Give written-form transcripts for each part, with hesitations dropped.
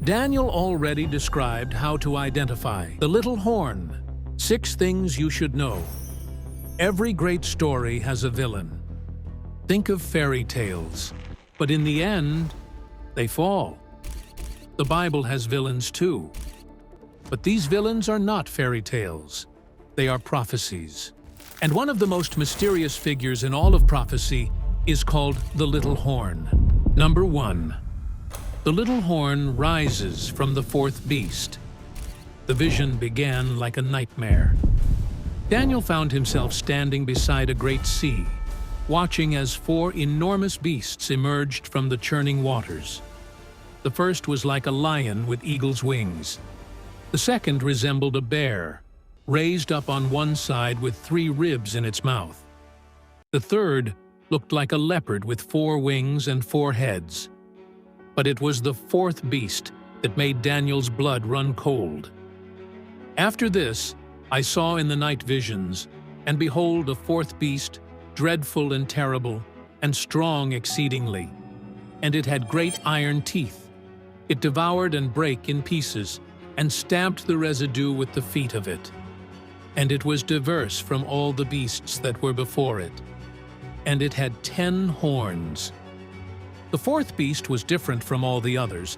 Daniel already described how to identify the little horn. 6 things you should know. Every great story has a villain. Think of fairy tales, but in the end, they fall. The Bible has villains too, but these villains are not fairy tales. They are prophecies. And one of the most mysterious figures in all of prophecy is called the little horn. Number 1. The little horn rises from the 4th beast. The vision began like a nightmare. Daniel found himself standing beside a great sea, watching as 4 enormous beasts emerged from the churning waters. The first was like a lion with eagle's wings. The second resembled a bear, raised up on one side with 3 ribs in its mouth. The third looked like a leopard with 4 wings and 4 heads. But it was the 4th beast that made Daniel's blood run cold. After this, I saw in the night visions, and behold, a 4th beast, dreadful and terrible, and strong exceedingly. And it had great iron teeth. It devoured and brake in pieces, and stamped the residue with the feet of it. And it was diverse from all the beasts that were before it. And it had 10 horns. The 4th beast was different from all the others,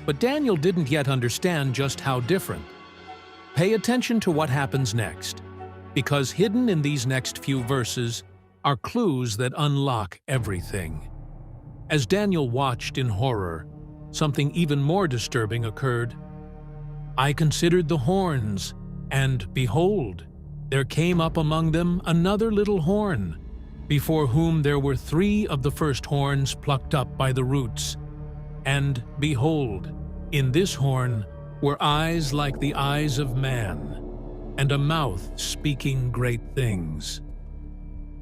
but Daniel didn't yet understand just how different. Pay attention to what happens next, because hidden in these next few verses are clues that unlock everything. As Daniel watched in horror, something even more disturbing occurred. I considered the horns, and behold, there came up among them another little horn, before whom there were 3 of the first horns plucked up by the roots. And behold, in this horn were eyes like the eyes of man, and a mouth speaking great things.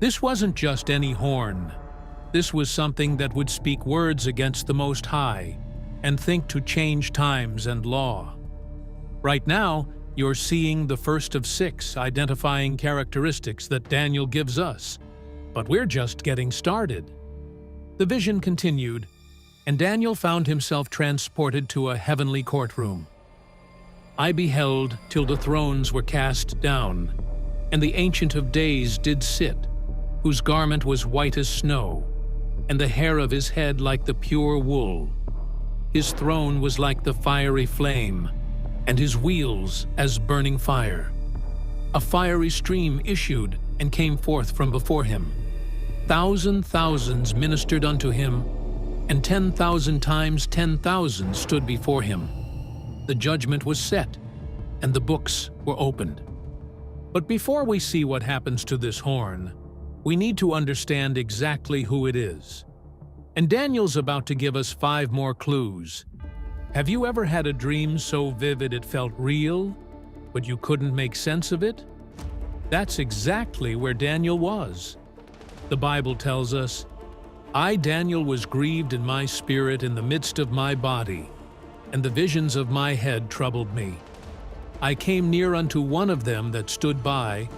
This wasn't just any horn. This was something that would speak words against the Most High and think to change times and law. Right now, you're seeing the first of 6 identifying characteristics that Daniel gives us, but we're just getting started. The vision continued, and Daniel found himself transported to a heavenly courtroom. I beheld till the thrones were cast down, and the Ancient of Days did sit, whose garment was white as snow, and the hair of his head like the pure wool. His throne was like the fiery flame, and his wheels as burning fire. A fiery stream issued and came forth from before him. Thousands ministered unto him, and 10,000 times 10,000 stood before him. The judgment was set, and the books were opened. But before we see what happens to this horn, we need to understand exactly who it is. And Daniel's about to give us 5 more clues. Have you ever had a dream so vivid it felt real, but you couldn't make sense of it? That's exactly where Daniel was. The Bible tells us, I, Daniel, was grieved in my spirit in the midst of my body, and the visions of my head troubled me. I came near unto one of them that stood by,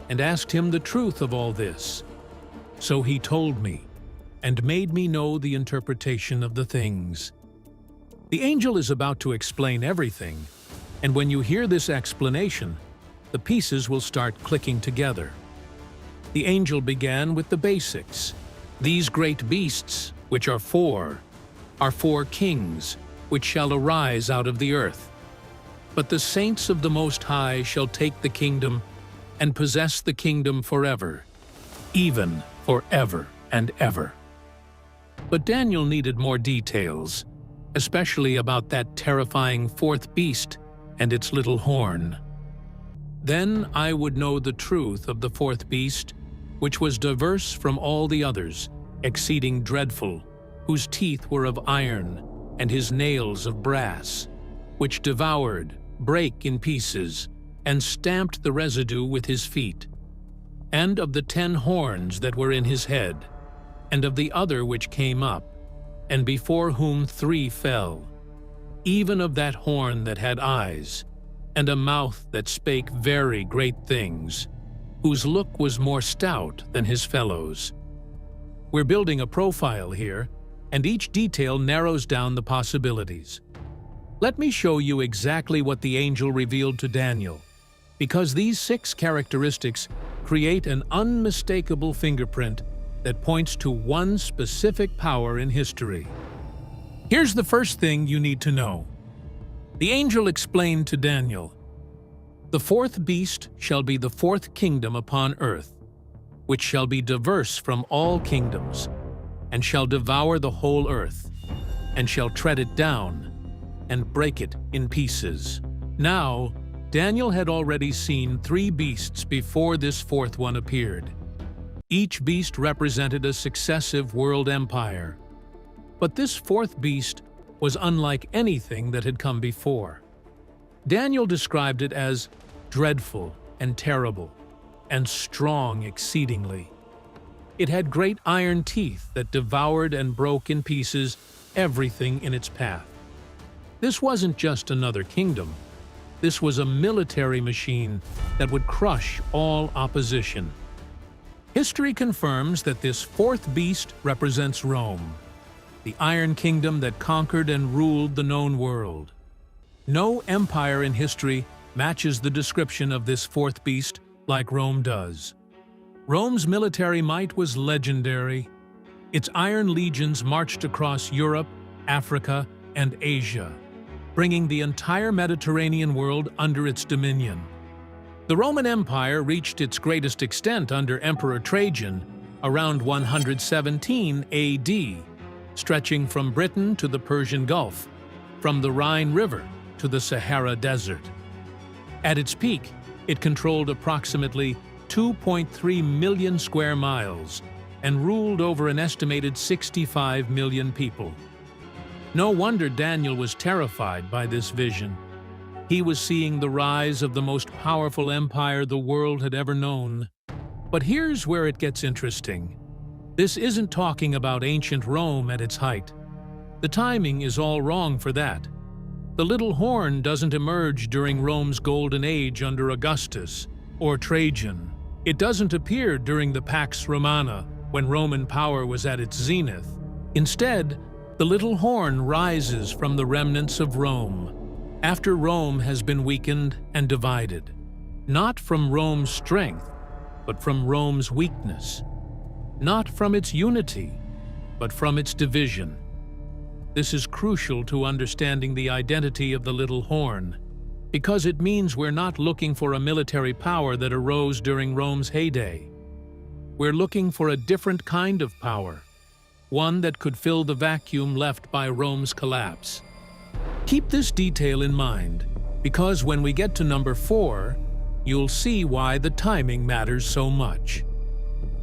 and asked him the truth of all this. So he told me, and made me know the interpretation of the things. The angel is about to explain everything, and when you hear this explanation, the pieces will start clicking together. The angel began with the basics. These great beasts, which are 4 kings, which shall arise out of the earth. But the saints of the Most High shall take the kingdom and possess the kingdom forever, even forever and ever. But Daniel needed more details, especially about that terrifying 4th beast and its little horn. Then I would know the truth of the 4th beast, which was diverse from all the others, exceeding dreadful, whose teeth were of iron, and his nails of brass, which devoured, brake in pieces, and stamped the residue with his feet, and of the 10 horns that were in his head, and of the other which came up, and before whom 3 fell, even of that horn that had eyes, and a mouth that spake very great things, whose look was more stout than his fellows. We're building a profile here, and each detail narrows down the possibilities. Let me show you exactly what the angel revealed to Daniel, because these 6 characteristics create an unmistakable fingerprint that points to one specific power in history. Here's the first thing you need to know. The angel explained to Daniel, "The 4th beast shall be the 4th kingdom upon earth, which shall be diverse from all kingdoms, and shall devour the whole earth, and shall tread it down, and break it in pieces." Now, Daniel had already seen 3 beasts before this 4th one appeared. Each beast represented a successive world empire. But this 4th beast was unlike anything that had come before. Daniel described it as dreadful and terrible, and strong exceedingly. It had great iron teeth that devoured and broke in pieces everything in its path. This wasn't just another kingdom. This was a military machine that would crush all opposition. History confirms that this 4th beast represents Rome, the Iron Kingdom that conquered and ruled the known world. No empire in history matches the description of this 4th beast like Rome does. Rome's military might was legendary. Its iron legions marched across Europe, Africa, and Asia, bringing the entire Mediterranean world under its dominion. The Roman Empire reached its greatest extent under Emperor Trajan around 117 AD, stretching from Britain to the Persian Gulf, from the Rhine River to the Sahara Desert. At its peak, it controlled approximately 2.3 million square miles and ruled over an estimated 65 million people. No wonder Daniel was terrified by this vision. He was seeing the rise of the most powerful empire the world had ever known. But here's where it gets interesting. This isn't talking about ancient Rome at its height. The timing is all wrong for that. The little horn doesn't emerge during Rome's golden age under Augustus or Trajan. It doesn't appear during the Pax Romana, when Roman power was at its zenith. Instead, the little horn rises from the remnants of Rome, after Rome has been weakened and divided. Not from Rome's strength, but from Rome's weakness. Not from its unity, but from its division. This is crucial to understanding the identity of the little horn, because it means we're not looking for a military power that arose during Rome's heyday. We're looking for a different kind of power, one that could fill the vacuum left by Rome's collapse. Keep this detail in mind, because when we get to number 4, you'll see why the timing matters so much.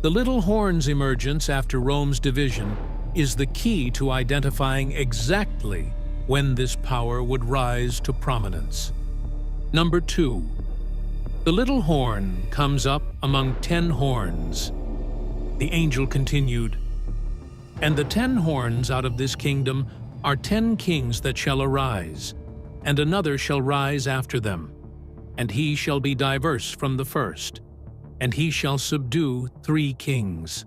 The little horn's emergence after Rome's division is the key to identifying exactly when this power would rise to prominence. Number 2. The little horn comes up among 10 horns. The angel continued, "And the 10 horns out of this kingdom are 10 kings that shall arise, and another shall rise after them, and he shall be diverse from the first, and he shall subdue 3 kings."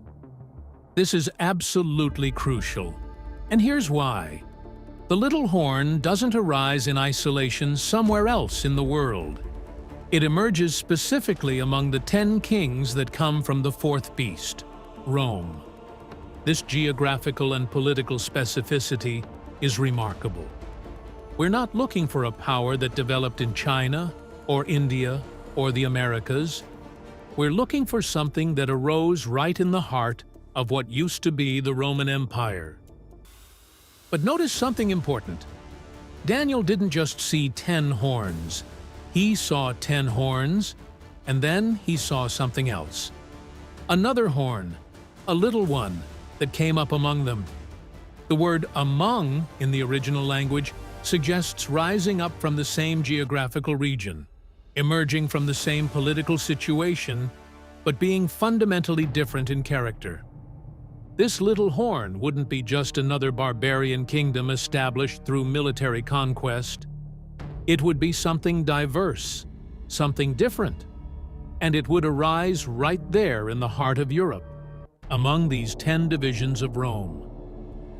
This is absolutely crucial, and here's why. The little horn doesn't arise in isolation somewhere else in the world. It emerges specifically among the 10 kings that come from the 4th beast, Rome. This geographical and political specificity is remarkable. We're not looking for a power that developed in China or India or the Americas. We're looking for something that arose right in the heart of what used to be the Roman Empire. But notice something important. Daniel didn't just see 10 horns. He saw 10 horns, and then he saw something else. Another horn, a little one, that came up among them. The word "among" in the original language suggests rising up from the same geographical region, emerging from the same political situation, but being fundamentally different in character. This little horn wouldn't be just another barbarian kingdom established through military conquest. It would be something diverse, something different, and it would arise right there in the heart of Europe, among these 10 divisions of Rome.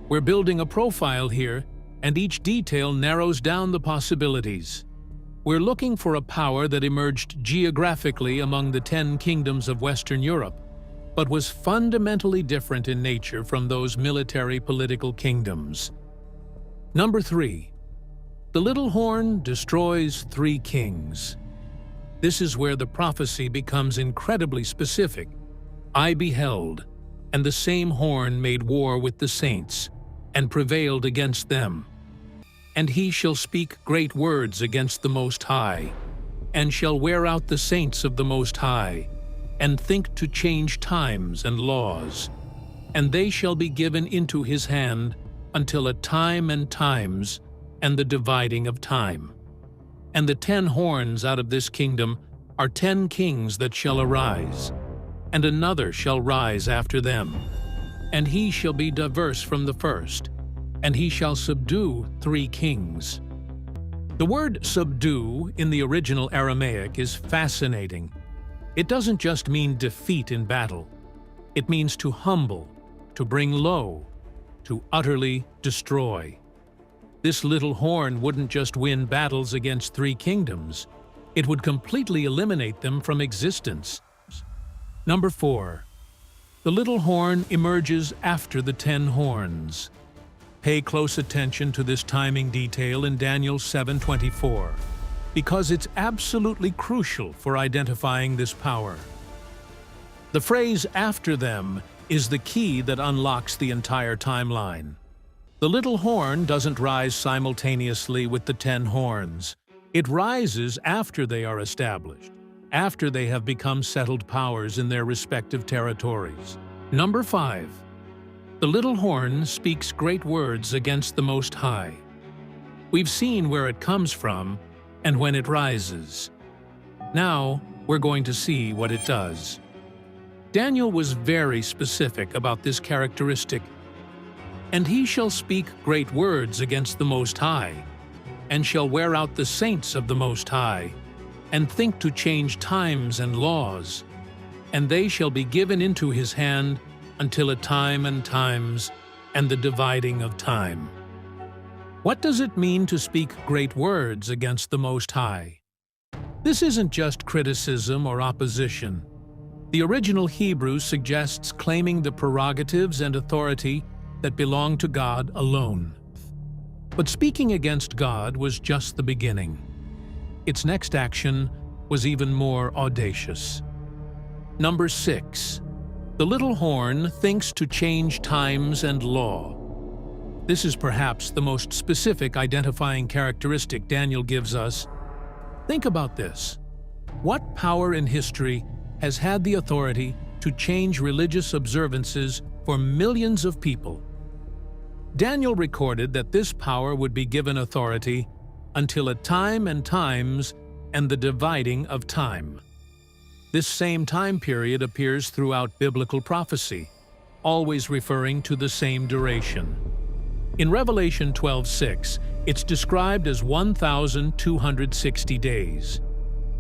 We're building a profile here and each detail narrows down the possibilities. We're looking for a power that emerged geographically among the 10 kingdoms of Western Europe, but was fundamentally different in nature from those military political kingdoms. Number 3. The little horn destroys 3 kings. This is where the prophecy becomes incredibly specific. I beheld, and the same horn made war with the saints, and prevailed against them. And he shall speak great words against the Most High, and shall wear out the saints of the Most High, and think to change times and laws. And they shall be given into his hand until a time and times, and the dividing of time. And the 10 horns out of this kingdom are 10 kings that shall arise, and another shall rise after them. And he shall be diverse from the first, and he shall subdue 3 kings. The word subdue in the original Aramaic is fascinating. It doesn't just mean defeat in battle. It means to humble, to bring low, to utterly destroy. This little horn wouldn't just win battles against 3 kingdoms. It would completely eliminate them from existence. Number 4. The little horn emerges after the 10 horns. Pay close attention to this timing detail in Daniel 7:24, because it's absolutely crucial for identifying this power. The phrase "after them" is the key that unlocks the entire timeline. The little horn doesn't rise simultaneously with the 10 horns. It rises after they are established, after they have become settled powers in their respective territories. Number 5. The little horn speaks great words against the Most High. We've seen where it comes from and when it rises. Now we're going to see what it does. Daniel was very specific about this characteristic. And he shall speak great words against the Most High, and shall wear out the saints of the Most High, and think to change times and laws. And they shall be given into his hand until a time and times, and the dividing of time. What does it mean to speak great words against the Most High? This isn't just criticism or opposition. The original Hebrew suggests claiming the prerogatives and authority that belong to God alone. But speaking against God was just the beginning. Its next action was even more audacious. Number 6. The little horn thinks to change times and law. This is perhaps the most specific identifying characteristic Daniel gives us. Think about this. What power in history has had the authority to change religious observances for millions of people? Daniel recorded that this power would be given authority until a time and times and the dividing of time. This same time period appears throughout biblical prophecy, always referring to the same duration. In Revelation 12:6, it's described as 1,260 days.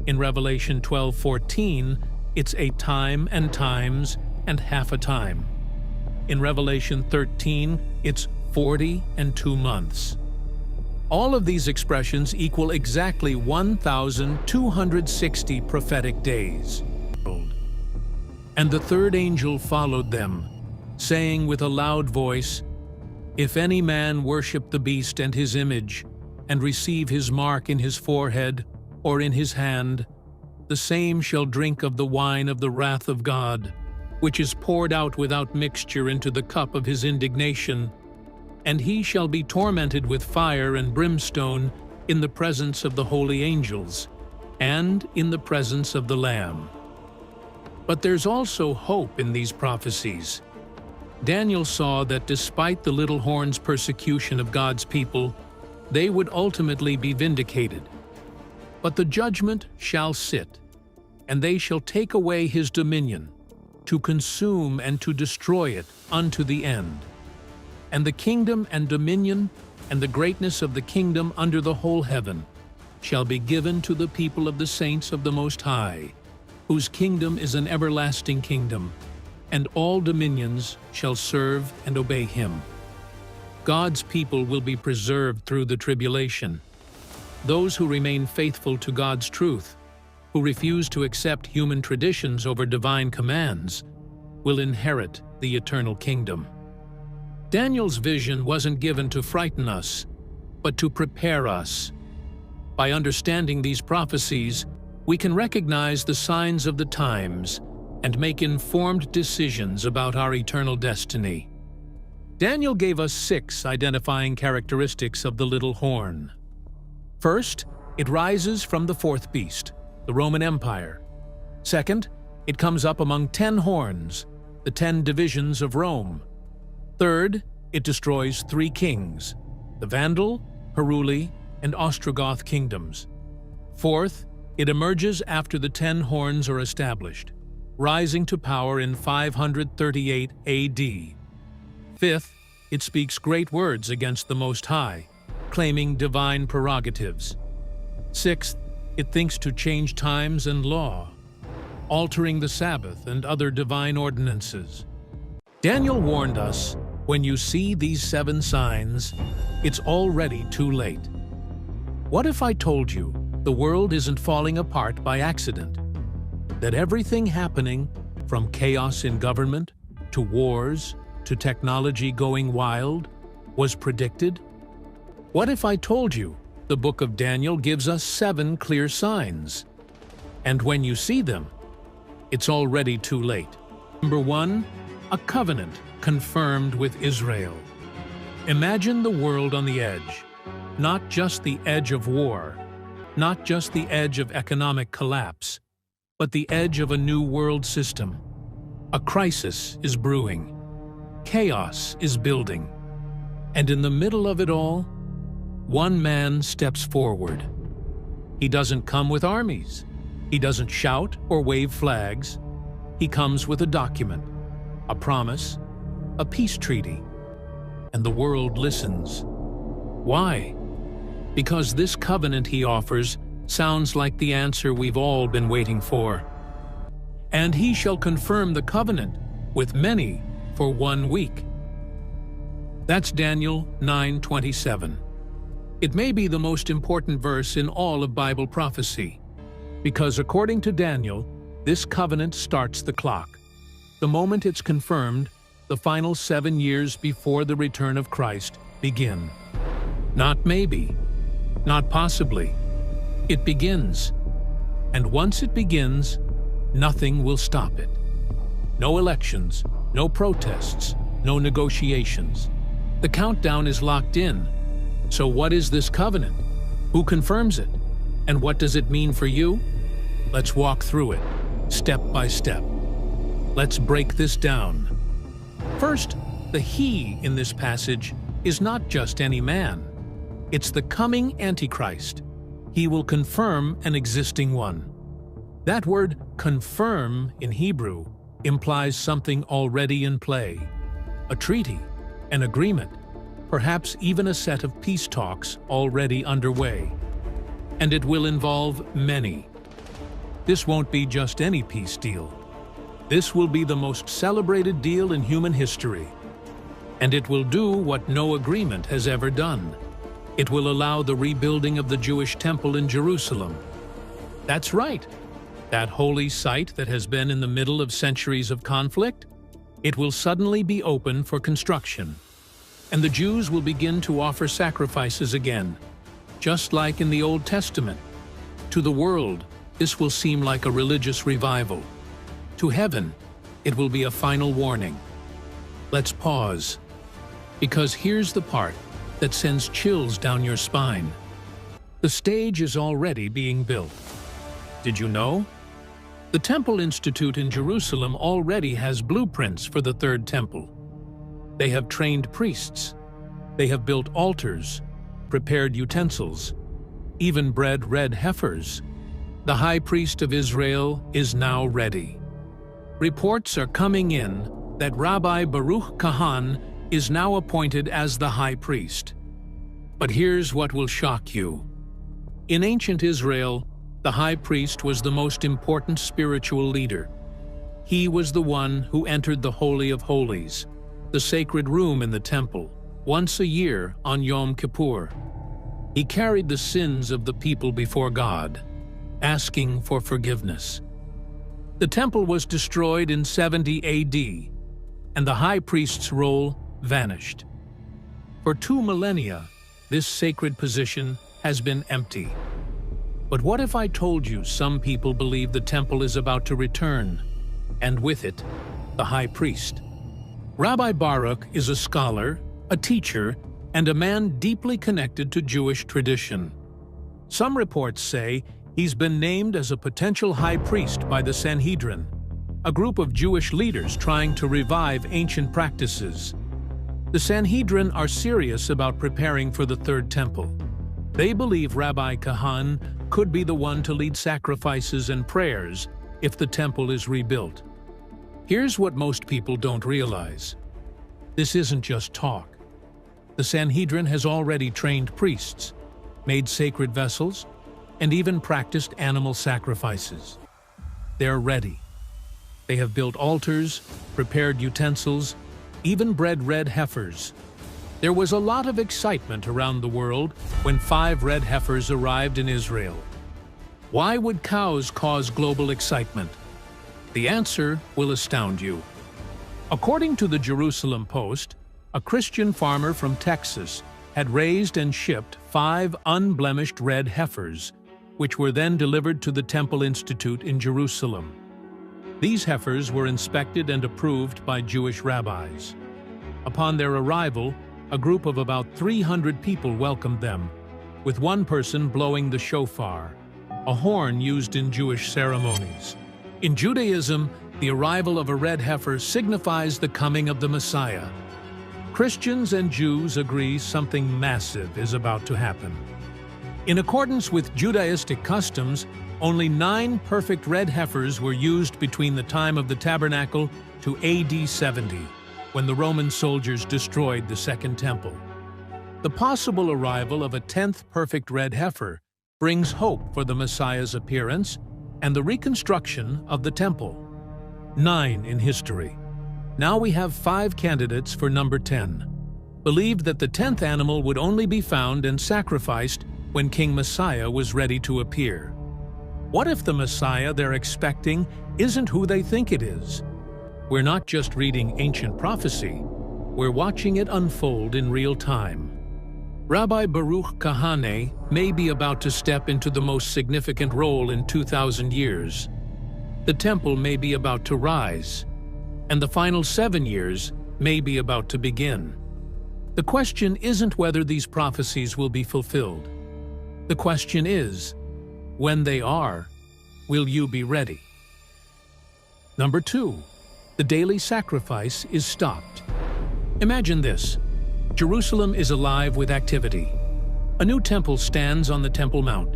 In Revelation 12:14, it's a time and times and half a time. In Revelation 13, it's 40 and 2 months. All of these expressions equal exactly 1,260 prophetic days. And the third angel followed them, saying with a loud voice, "If any man worship the beast and his image, and receive his mark in his forehead or in his hand, the same shall drink of the wine of the wrath of God, which is poured out without mixture into the cup of his indignation. And he shall be tormented with fire and brimstone in the presence of the holy angels, and in the presence of the Lamb." But there's also hope in these prophecies. Daniel saw that despite the little horn's persecution of God's people, they would ultimately be vindicated. But the judgment shall sit, and they shall take away his dominion, to consume and to destroy it unto the end. And the kingdom and dominion and the greatness of the kingdom under the whole heaven shall be given to the people of the saints of the Most High, whose kingdom is an everlasting kingdom, and all dominions shall serve and obey him. God's people will be preserved through the tribulation. Those who remain faithful to God's truth, who refuse to accept human traditions over divine commands, will inherit the eternal kingdom. Daniel's vision wasn't given to frighten us, but to prepare us. By understanding these prophecies, we can recognize the signs of the times and make informed decisions about our eternal destiny. Daniel gave us 6 identifying characteristics of the little horn. First, it rises from the 4th beast, the Roman Empire. Second, it comes up among 10 horns, the 10 divisions of Rome. Third, it destroys 3 kings, the Vandal, Heruli, and Ostrogoth kingdoms. Fourth, it emerges after the 10 horns are established, rising to power in 538 AD. Fifth, it speaks great words against the Most High, claiming divine prerogatives. Sixth, it thinks to change times and law, altering the Sabbath and other divine ordinances. Daniel warned us, when you see these 7 signs, it's already too late. What if I told you the world isn't falling apart by accident? That everything happening, from chaos in government, to wars, to technology going wild, was predicted? What if I told you the book of Daniel gives us 7 clear signs? And when you see them, it's already too late. Number 1, a covenant confirmed with Israel. Imagine the world on the edge, not just the edge of war, not just the edge of economic collapse, but the edge of a new world system. A crisis is brewing. Chaos is building. And in the middle of it all, one man steps forward. He doesn't come with armies. He doesn't shout or wave flags. He comes with a document, a promise, a peace treaty. And the world listens. Why? Because this covenant he offers sounds like the answer we've all been waiting for. And he shall confirm the covenant with many for 1 week. That's Daniel 9:27. It may be the most important verse in all of Bible prophecy, because according to Daniel, this covenant starts the clock. The moment it's confirmed, the final 7 years before the return of Christ begin. Not maybe, not possibly. It begins. And once it begins, nothing will stop it. No elections, no protests, no negotiations. The countdown is locked in. So what is this covenant? Who confirms it? And what does it mean for you? Let's walk through it, step by step. Let's break this down. First, the he in this passage is not just any man. It's the coming Antichrist. He will confirm an existing one. That word confirm in Hebrew implies something already in play. A treaty, an agreement, perhaps even a set of peace talks already underway. And it will involve many. This won't be just any peace deal. This will be the most celebrated deal in human history. And it will do what no agreement has ever done. It will allow the rebuilding of the Jewish temple in Jerusalem. That's right. That holy site that has been in the middle of centuries of conflict, it will suddenly be open for construction. And the Jews will begin to offer sacrifices again, just like in the Old Testament. To the world, this will seem like a religious revival. To heaven, it will be a final warning. Let's pause, because here's the part that sends chills down your spine. The stage is already being built. Did you know? The Temple Institute in Jerusalem already has blueprints for the Third Temple. They have trained priests. They have built altars, prepared utensils, even bred red heifers. The high priest of Israel is now ready. Reports are coming in that Rabbi Baruch Kahan is now appointed as the high priest. But here's what will shock you. In ancient Israel, the high priest was the most important spiritual leader. He was the one who entered the Holy of Holies, the sacred room in the temple, once a year on Yom Kippur. He carried the sins of the people before God, asking for forgiveness. The temple was destroyed in 70 AD, and the high priest's role vanished. For 2 millennia, this sacred position has been empty. But what if I told you some people believe the temple is about to return, and with it, the high priest? Rabbi Baruch is a scholar, a teacher, and a man deeply connected to Jewish tradition. Some reports say he's been named as a potential high priest by the Sanhedrin, a group of Jewish leaders trying to revive ancient practices. The Sanhedrin are serious about preparing for the Third Temple. They believe Rabbi Kahan could be the one to lead sacrifices and prayers if the temple is rebuilt. Here's what most people don't realize. This isn't just talk. The Sanhedrin has already trained priests, made sacred vessels, and even practiced animal sacrifices. They're ready. They have built altars, prepared utensils, even bred red heifers. There was a lot of excitement around the world when 5 red heifers arrived in Israel. Why would cows cause global excitement? The answer will astound you. According to the Jerusalem Post, a Christian farmer from Texas had raised and shipped 5 unblemished red heifers, which were then delivered to the Temple Institute in Jerusalem. These heifers were inspected and approved by Jewish rabbis. Upon their arrival, a group of about 300 people welcomed them, with one person blowing the shofar, a horn used in Jewish ceremonies. In Judaism, the arrival of a red heifer signifies the coming of the Messiah. Christians and Jews agree something massive is about to happen. In accordance with Judaistic customs, only 9 perfect red heifers were used between the time of the tabernacle to AD 70, when the Roman soldiers destroyed the Second Temple. The possible arrival of a 10th perfect red heifer brings hope for the Messiah's appearance and the reconstruction of the temple. 9 in history. Now we have 5 candidates for number 10. Believed that the 10th animal would only be found and sacrificed when King Messiah was ready to appear. What if the Messiah they're expecting isn't who they think it is? We're not just reading ancient prophecy, we're watching it unfold in real time. Rabbi Baruch Kahane may be about to step into the most significant role in 2,000 years. The temple may be about to rise, and the final 7 years may be about to begin. The question isn't whether these prophecies will be fulfilled. The question is, when they are, will you be ready? Number 2. The daily sacrifice is stopped. Imagine this. Jerusalem is alive with activity. A new temple stands on the Temple Mount.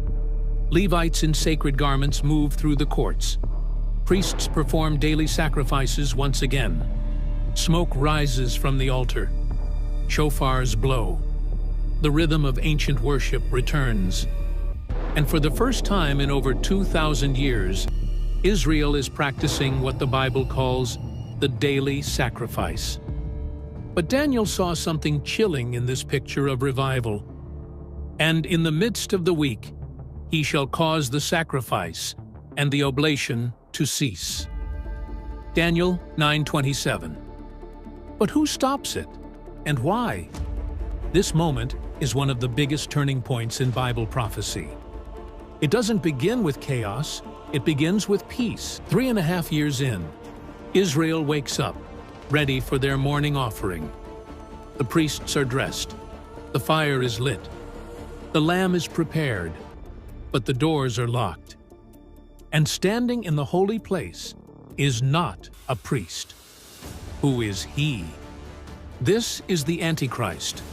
Levites in sacred garments move through the courts. Priests perform daily sacrifices once again. Smoke rises from the altar. Shofars blow. The rhythm of ancient worship returns. And for the first time in over 2,000 years, Israel is practicing what the Bible calls the daily sacrifice. But Daniel saw something chilling in this picture of revival. And in the midst of the week, he shall cause the sacrifice and the oblation to cease. Daniel 9:27. But who stops it? And why? This moment is one of the biggest turning points in Bible prophecy. It doesn't begin with chaos, it begins with peace. 3.5 years in, Israel wakes up, ready for their morning offering. The priests are dressed, the fire is lit, the lamb is prepared, but the doors are locked. And standing in the holy place is not a priest. Who is he? This is the Antichrist,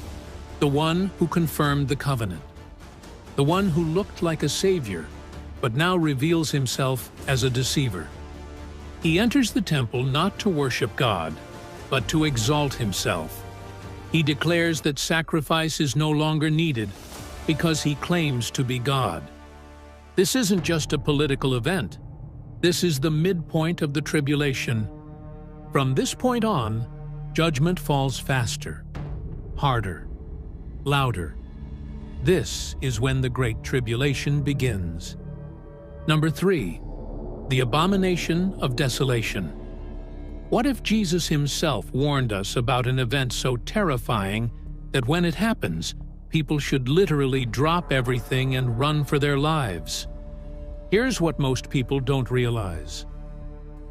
the one who confirmed the covenant, the one who looked like a savior, but now reveals himself as a deceiver. He enters the temple not to worship God, but to exalt himself. He declares that sacrifice is no longer needed because he claims to be God. This isn't just a political event. This is the midpoint of the tribulation. From this point on, judgment falls faster. harder, louder. This is when the Great Tribulation begins. Number 3. The Abomination of Desolation. What if Jesus himself warned us about an event so terrifying that when it happens, people should literally drop everything and run for their lives? Here's what most people don't realize.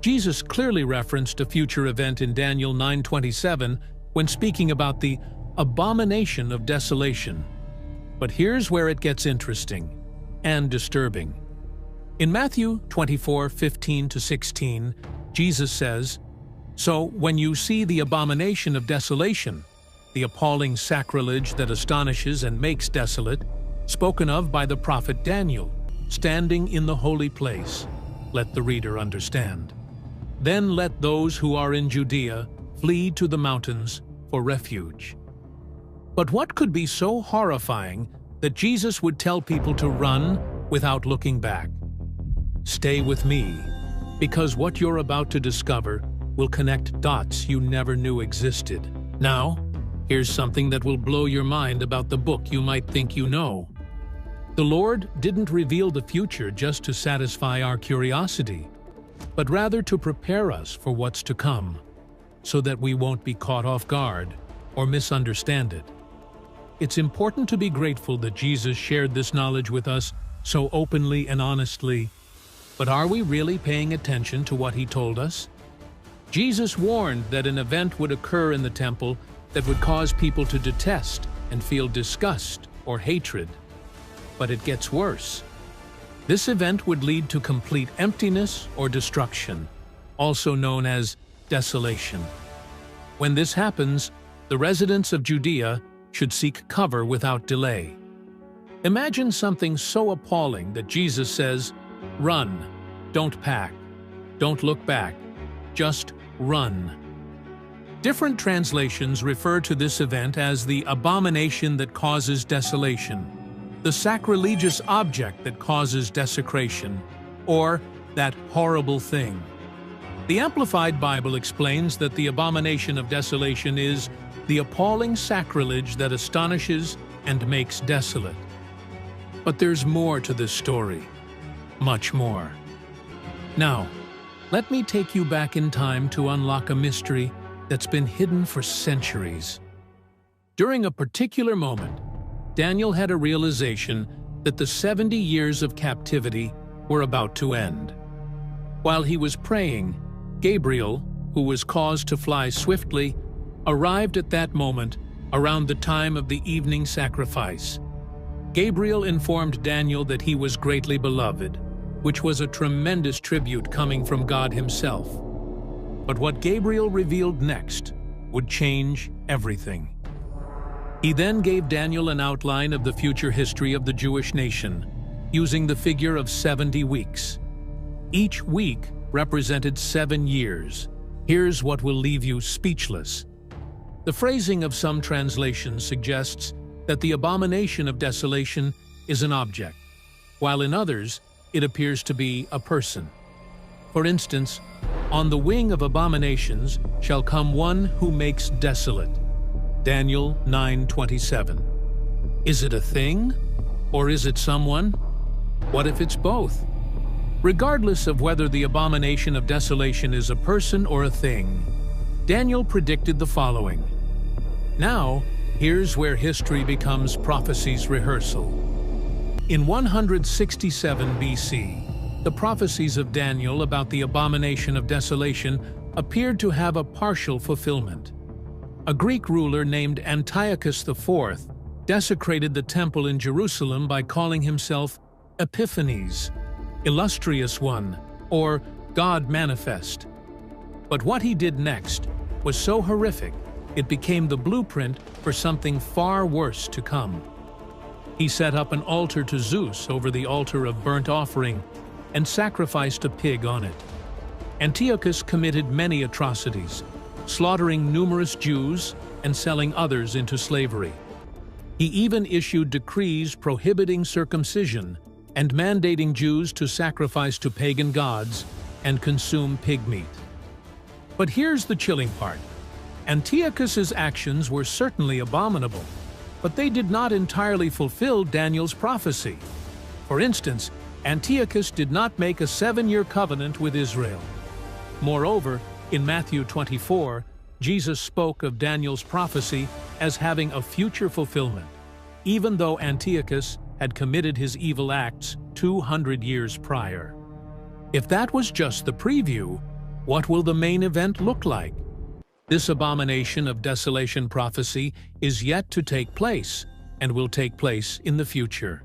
Jesus clearly referenced a future event in Daniel 9:27 when speaking about the Abomination of Desolation. But here's where it gets interesting and disturbing. In Matthew 24:15-16, Jesus says, "So when you see the abomination of desolation, the appalling sacrilege that astonishes and makes desolate, spoken of by the prophet Daniel, standing in the holy place, let the reader understand. Then let those who are in Judea flee to the mountains for refuge." But what could be so horrifying that Jesus would tell people to run without looking back? Stay with me, because what you're about to discover will connect dots you never knew existed. Now, here's something that will blow your mind about the book you might think you know. The Lord didn't reveal the future just to satisfy our curiosity, but rather to prepare us for what's to come, so that we won't be caught off guard or misunderstand it. It's important to be grateful that Jesus shared this knowledge with us so openly and honestly, but are we really paying attention to what he told us? Jesus warned that an event would occur in the temple that would cause people to detest and feel disgust or hatred. But it gets worse. This event would lead to complete emptiness or destruction, also known as desolation. When this happens, the residents of Judea should seek cover without delay. Imagine something so appalling that Jesus says, "Run, don't pack, don't look back, just run." Different translations refer to this event as the abomination that causes desolation, the sacrilegious object that causes desecration, or that horrible thing. The Amplified Bible explains that the abomination of desolation is the appalling sacrilege that astonishes and makes desolate. But there's more to this story, much more. Now, let me take you back in time to unlock a mystery that's been hidden for centuries. During a particular moment, Daniel had a realization that the 70 years of captivity were about to end. While he was praying, Gabriel, who was caused to fly swiftly, arrived at that moment around the time of the evening sacrifice. Gabriel informed Daniel that he was greatly beloved, which was a tremendous tribute coming from God himself. But what Gabriel revealed next would change everything. He then gave Daniel an outline of the future history of the Jewish nation, using the figure of 70 weeks. Each week represented 7 years. Here's what will leave you speechless. The phrasing of some translations suggests that the abomination of desolation is an object, while in others it appears to be a person. For instance, "On the wing of abominations shall come one who makes desolate." Daniel 9:27. Is it a thing? Or is it someone? What if it's both? Regardless of whether the abomination of desolation is a person or a thing, Daniel predicted the following. Now, here's where history becomes prophecy's rehearsal. In 167 BC, the prophecies of Daniel about the abomination of desolation appeared to have a partial fulfillment. A Greek ruler named Antiochus IV desecrated the temple in Jerusalem by calling himself Epiphanes, Illustrious One, or God Manifest. But what he did next was so horrific, it became the blueprint for something far worse to come. He set up an altar to Zeus over the altar of burnt offering and sacrificed a pig on it. Antiochus committed many atrocities, slaughtering numerous Jews and selling others into slavery. He even issued decrees prohibiting circumcision and mandating Jews to sacrifice to pagan gods and consume pig meat. But here's the chilling part. Antiochus's actions were certainly abominable, but they did not entirely fulfill Daniel's prophecy. For instance, Antiochus did not make a 7-year covenant with Israel. Moreover, in Matthew 24, Jesus spoke of Daniel's prophecy as having a future fulfillment, even though Antiochus had committed his evil acts 200 years prior. If that was just the preview, what will the main event look like? This abomination of desolation prophecy is yet to take place and will take place in the future.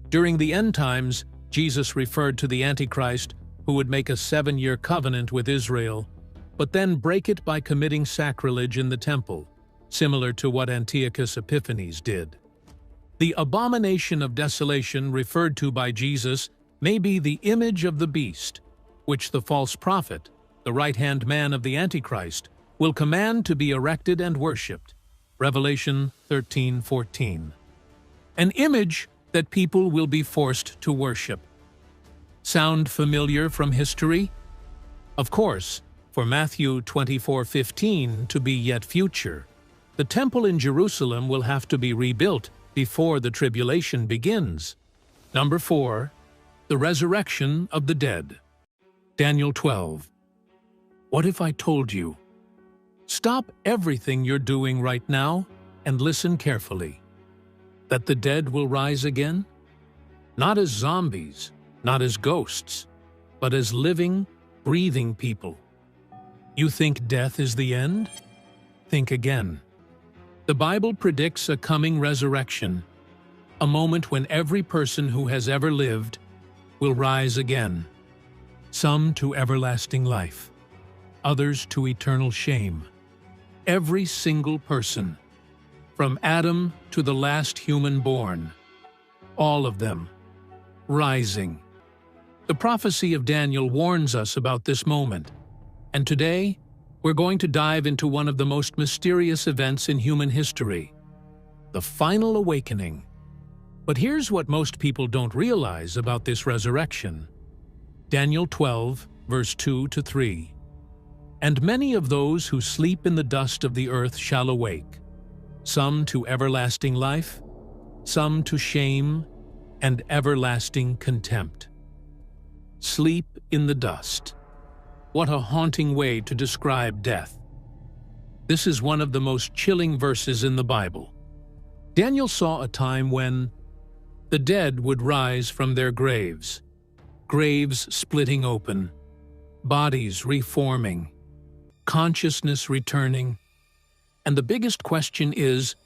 During the end times, Jesus referred to the Antichrist, who would make a 7-year covenant with Israel, but then break it by committing sacrilege in the temple, similar to what Antiochus Epiphanes did. The abomination of desolation referred to by Jesus may be the image of the beast, which the false prophet, the right-hand man of the Antichrist, will command to be erected and worshipped. Revelation 13:14. An image that people will be forced to worship. Sound familiar from history? Of course, for Matthew 24:15 to be yet future, the temple in Jerusalem will have to be rebuilt before the tribulation begins. Number 4. The resurrection of the dead. Daniel 12. What if I told you? Stop everything you're doing right now and listen carefully. That the dead will rise again? Not as zombies, not as ghosts, but as living, breathing people. You think death is the end? Think again. The Bible predicts a coming resurrection, a moment when every person who has ever lived will rise again, some to everlasting life, others to eternal shame. Every single person, from Adam to the last human born, all of them, rising. The prophecy of Daniel warns us about this moment, and today we're going to dive into one of the most mysterious events in human history, the final awakening. But here's what most people don't realize about this resurrection. Daniel 12, verse 2-3. And many of those who sleep in the dust of the earth shall awake, some to everlasting life, some to shame and everlasting contempt. Sleep in the dust. What a haunting way to describe death. This is one of the most chilling verses in the Bible. Daniel saw a time when the dead would rise from their graves, graves splitting open, bodies reforming, consciousness returning. And the biggest question is,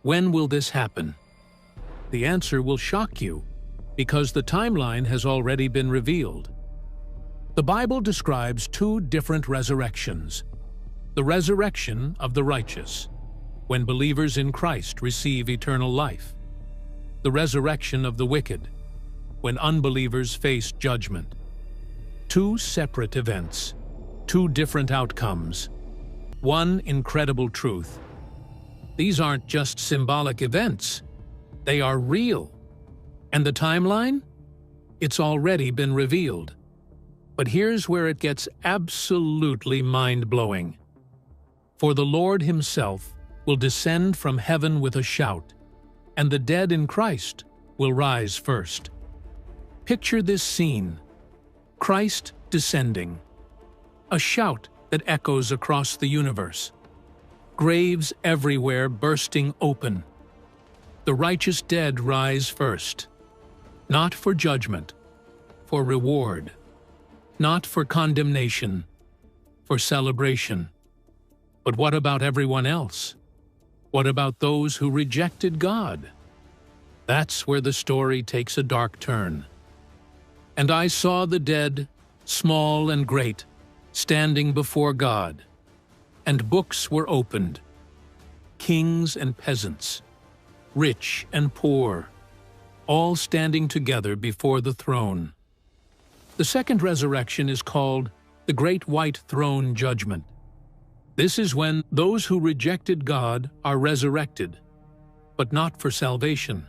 when will this happen? The answer will shock you, because the timeline has already been revealed. The Bible describes 2 different resurrections. The resurrection of the righteous, when believers in Christ receive eternal life. The resurrection of the wicked, when unbelievers face judgment. 2 separate events, 2 different outcomes, one incredible truth. These aren't just symbolic events, they are real. And the timeline? It's already been revealed. But here's where it gets absolutely mind-blowing. For the Lord himself will descend from heaven with a shout, and the dead in Christ will rise first. Picture this scene. Christ descending. A shout that echoes across the universe. Graves everywhere bursting open. The righteous dead rise first. Not for judgment, for reward. Not for condemnation, for celebration. But what about everyone else? What about those who rejected God? That's where the story takes a dark turn. And I saw the dead, small and great, standing before God, and books were opened. Kings and peasants, rich and poor, all standing together before the throne. The second resurrection is called the Great White Throne Judgment. This is when those who rejected God are resurrected, but not for salvation.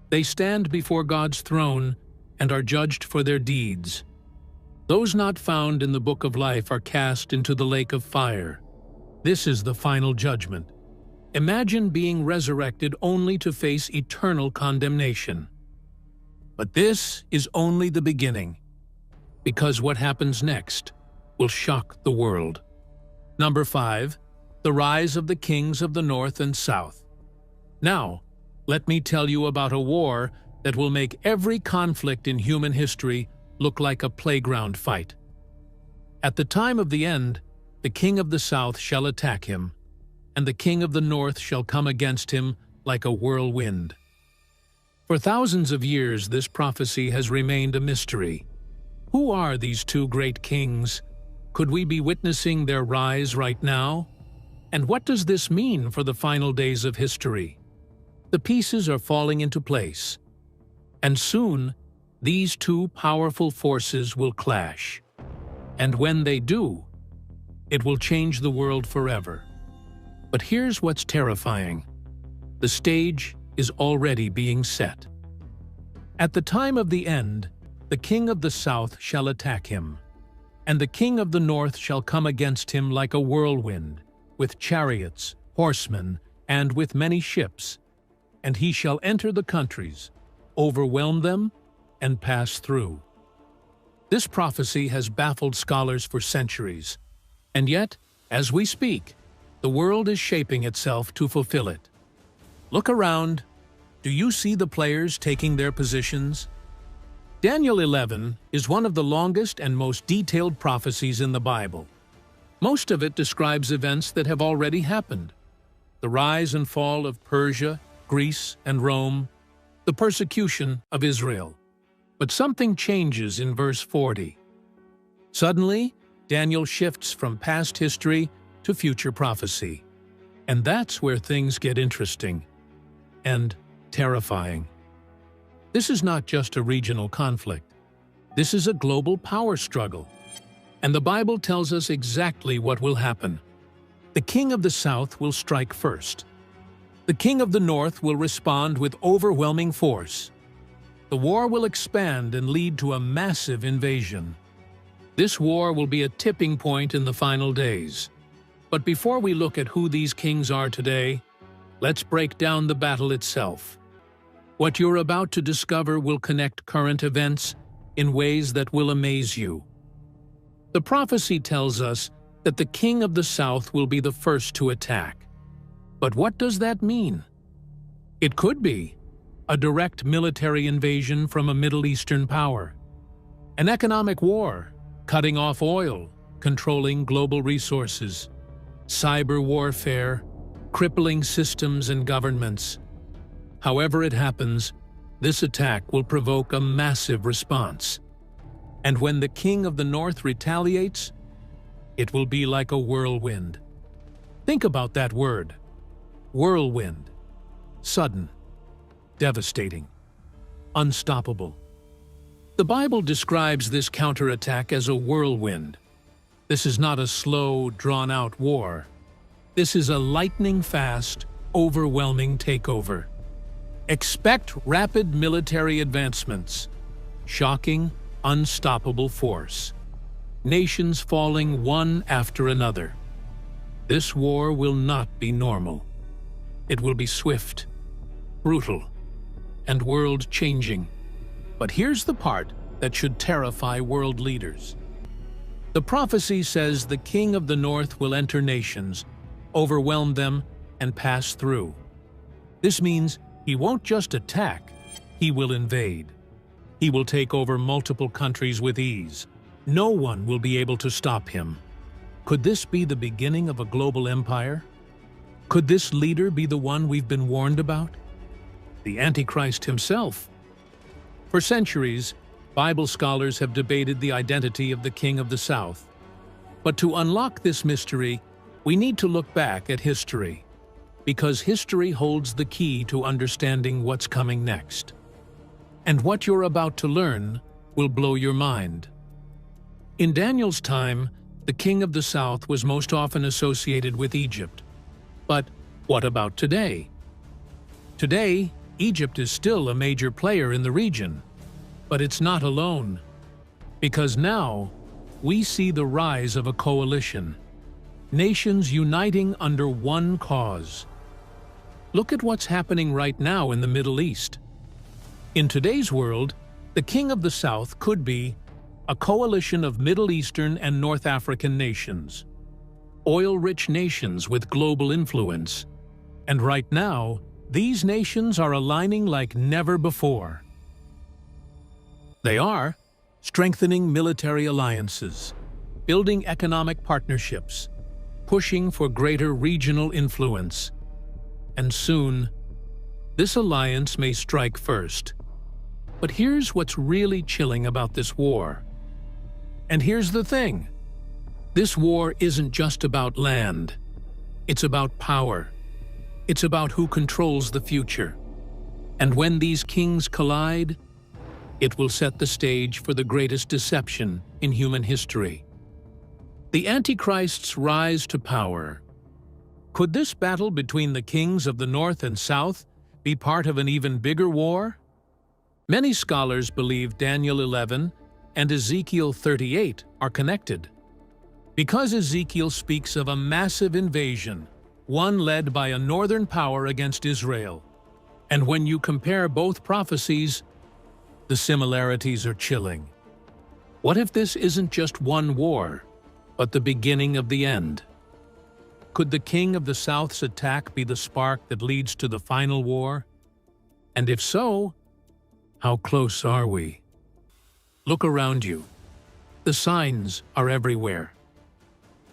They stand before God's throne and are judged for their deeds. Those not found in the book of life are cast into the lake of fire. This is the final judgment. Imagine being resurrected only to face eternal condemnation. But this is only the beginning, because what happens next will shock the world. Number 5. The rise of the kings of the North and South. Now, let me tell you about a war that will make every conflict in human history look like a playground fight. At the time of the end, the king of the South shall attack him, and the king of the North shall come against him like a whirlwind. For thousands of years, this prophecy has remained a mystery. Who are these two great kings? Could we be witnessing their rise right now? And what does this mean for the final days of history? The pieces are falling into place, and soon these two powerful forces will clash. And when they do, it will change the world forever. But here's what's terrifying. The stage is already being set. At the time of the end, the king of the South shall attack him, and the king of the North shall come against him like a whirlwind, with chariots, horsemen, and with many ships. And he shall enter the countries, overwhelm them, and pass through. This prophecy has baffled scholars for centuries, and yet, as we speak, the world is shaping itself to fulfill it. Look around. Do you see the players taking their positions? Daniel 11 is one of the longest and most detailed prophecies in the Bible. Most of it describes events that have already happened: the rise and fall of Persia, Greece, and Rome, the persecution of Israel. But something changes in verse 40. Suddenly, Daniel shifts from past history to future prophecy. And that's where things get interesting and terrifying. This is not just a regional conflict. This is a global power struggle. And the Bible tells us exactly what will happen. The king of the South will strike first. The king of the North will respond with overwhelming force. The war will expand and lead to a massive invasion. This war will be a tipping point in the final days. But before we look at who these kings are today, let's break down the battle itself. What you're about to discover will connect current events in ways that will amaze you. The prophecy tells us that the king of the South will be the first to attack. But what does that mean? It could be a direct military invasion from a Middle Eastern power, an economic war, cutting off oil, controlling global resources, cyber warfare, crippling systems and governments. However it happens, this attack will provoke a massive response. And when the king of the North retaliates, it will be like a whirlwind. Think about that word. Whirlwind. Sudden. Devastating. Unstoppable. The Bible describes this counterattack as a whirlwind. This is not a slow, drawn-out war. This is a lightning-fast, overwhelming takeover. Expect rapid military advancements, shocking, unstoppable force, nations falling one after another. This war will not be normal. It will be swift, brutal, and world-changing. But here's the part that should terrify world leaders. The prophecy says the king of the North will enter nations, overwhelm them, and pass through. This means he won't just attack, he will invade. He will take over multiple countries with ease. No one will be able to stop him. Could this be the beginning of a global empire? Could this leader be the one we've been warned about? The Antichrist himself? For centuries, Bible scholars have debated the identity of the king of the South. But to unlock this mystery, we need to look back at history, because history holds the key to understanding what's coming next. And what you're about to learn will blow your mind. In Daniel's time, the king of the South was most often associated with Egypt. But what about today? Today, Egypt is still a major player in the region, but it's not alone. Because now, we see the rise of a coalition. nations uniting under one cause. Look at what's happening right now in the Middle East. In today's world, the King of the South could be a coalition of Middle Eastern and North African nations, oil-rich nations with global influence. And right now, these nations are aligning like never before. They are strengthening military alliances, building economic partnerships, pushing for greater regional influence. And soon, this alliance may strike first. But here's what's really chilling about this war. And here's the thing. This war isn't just about land. It's about power. It's about who controls the future. And when these kings collide, it will set the stage for the greatest deception in human history. The Antichrist's rise to power. Could this battle between the kings of the North and South be part of an even bigger war? Many scholars believe Daniel 11 and Ezekiel 38 are connected. Because Ezekiel speaks of a massive invasion, one led by a northern power against Israel. And when you compare both prophecies, the similarities are chilling. What if this isn't just one war, but the beginning of the end? Could the king of the South's attack be the spark that leads to the final war? And if so, how close are we? Look around you. The signs are everywhere.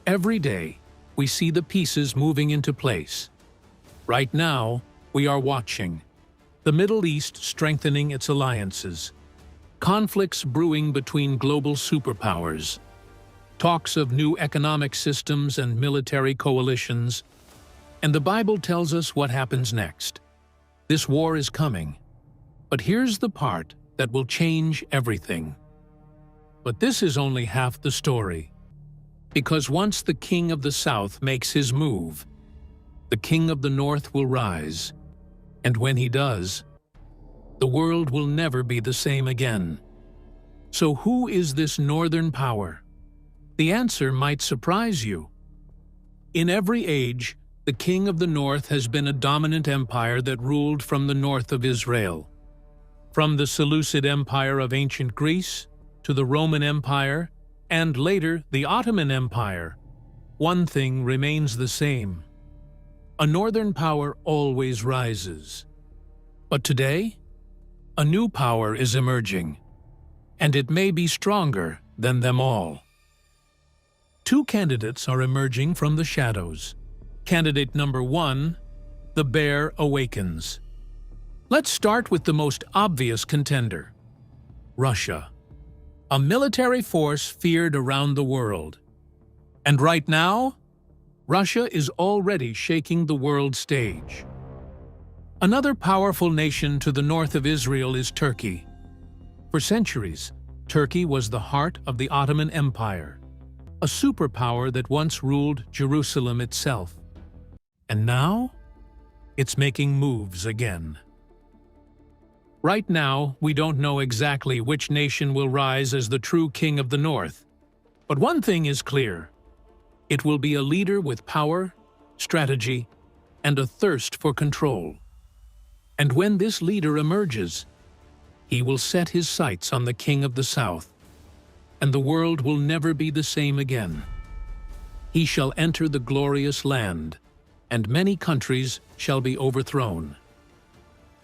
Every day, we see the pieces moving into place. Right now, we are watching the Middle East strengthening its alliances, conflicts brewing between global superpowers, talks of new economic systems and military coalitions, and the Bible tells us what happens next. This war is coming, but here's the part that will change everything. But this is only half the story. Because once the king of the South makes his move, the king of the North will rise. And when he does, the world will never be the same again. So who is this northern power? The answer might surprise you. In every age, the king of the North has been a dominant empire that ruled from the north of Israel. From the Seleucid Empire of ancient Greece to the Roman Empire, and later the Ottoman Empire, one thing remains the same. A northern power always rises. But today, a new power is emerging, and it may be stronger than them all. Two candidates are emerging from the shadows. Candidate number 1, the bear awakens. Let's start with the most obvious contender, Russia. A military force feared around the world. And right now, Russia is already shaking the world stage. Another powerful nation to the north of Israel is Turkey. For centuries, Turkey was the heart of the Ottoman Empire, a superpower that once ruled Jerusalem itself. And now, it's making moves again. Right now, we don't know exactly which nation will rise as the true king of the North. But one thing is clear. It will be a leader with power, strategy, and a thirst for control. And when this leader emerges, he will set his sights on the king of the South, and the world will never be the same again. He shall enter the glorious land, and many countries shall be overthrown.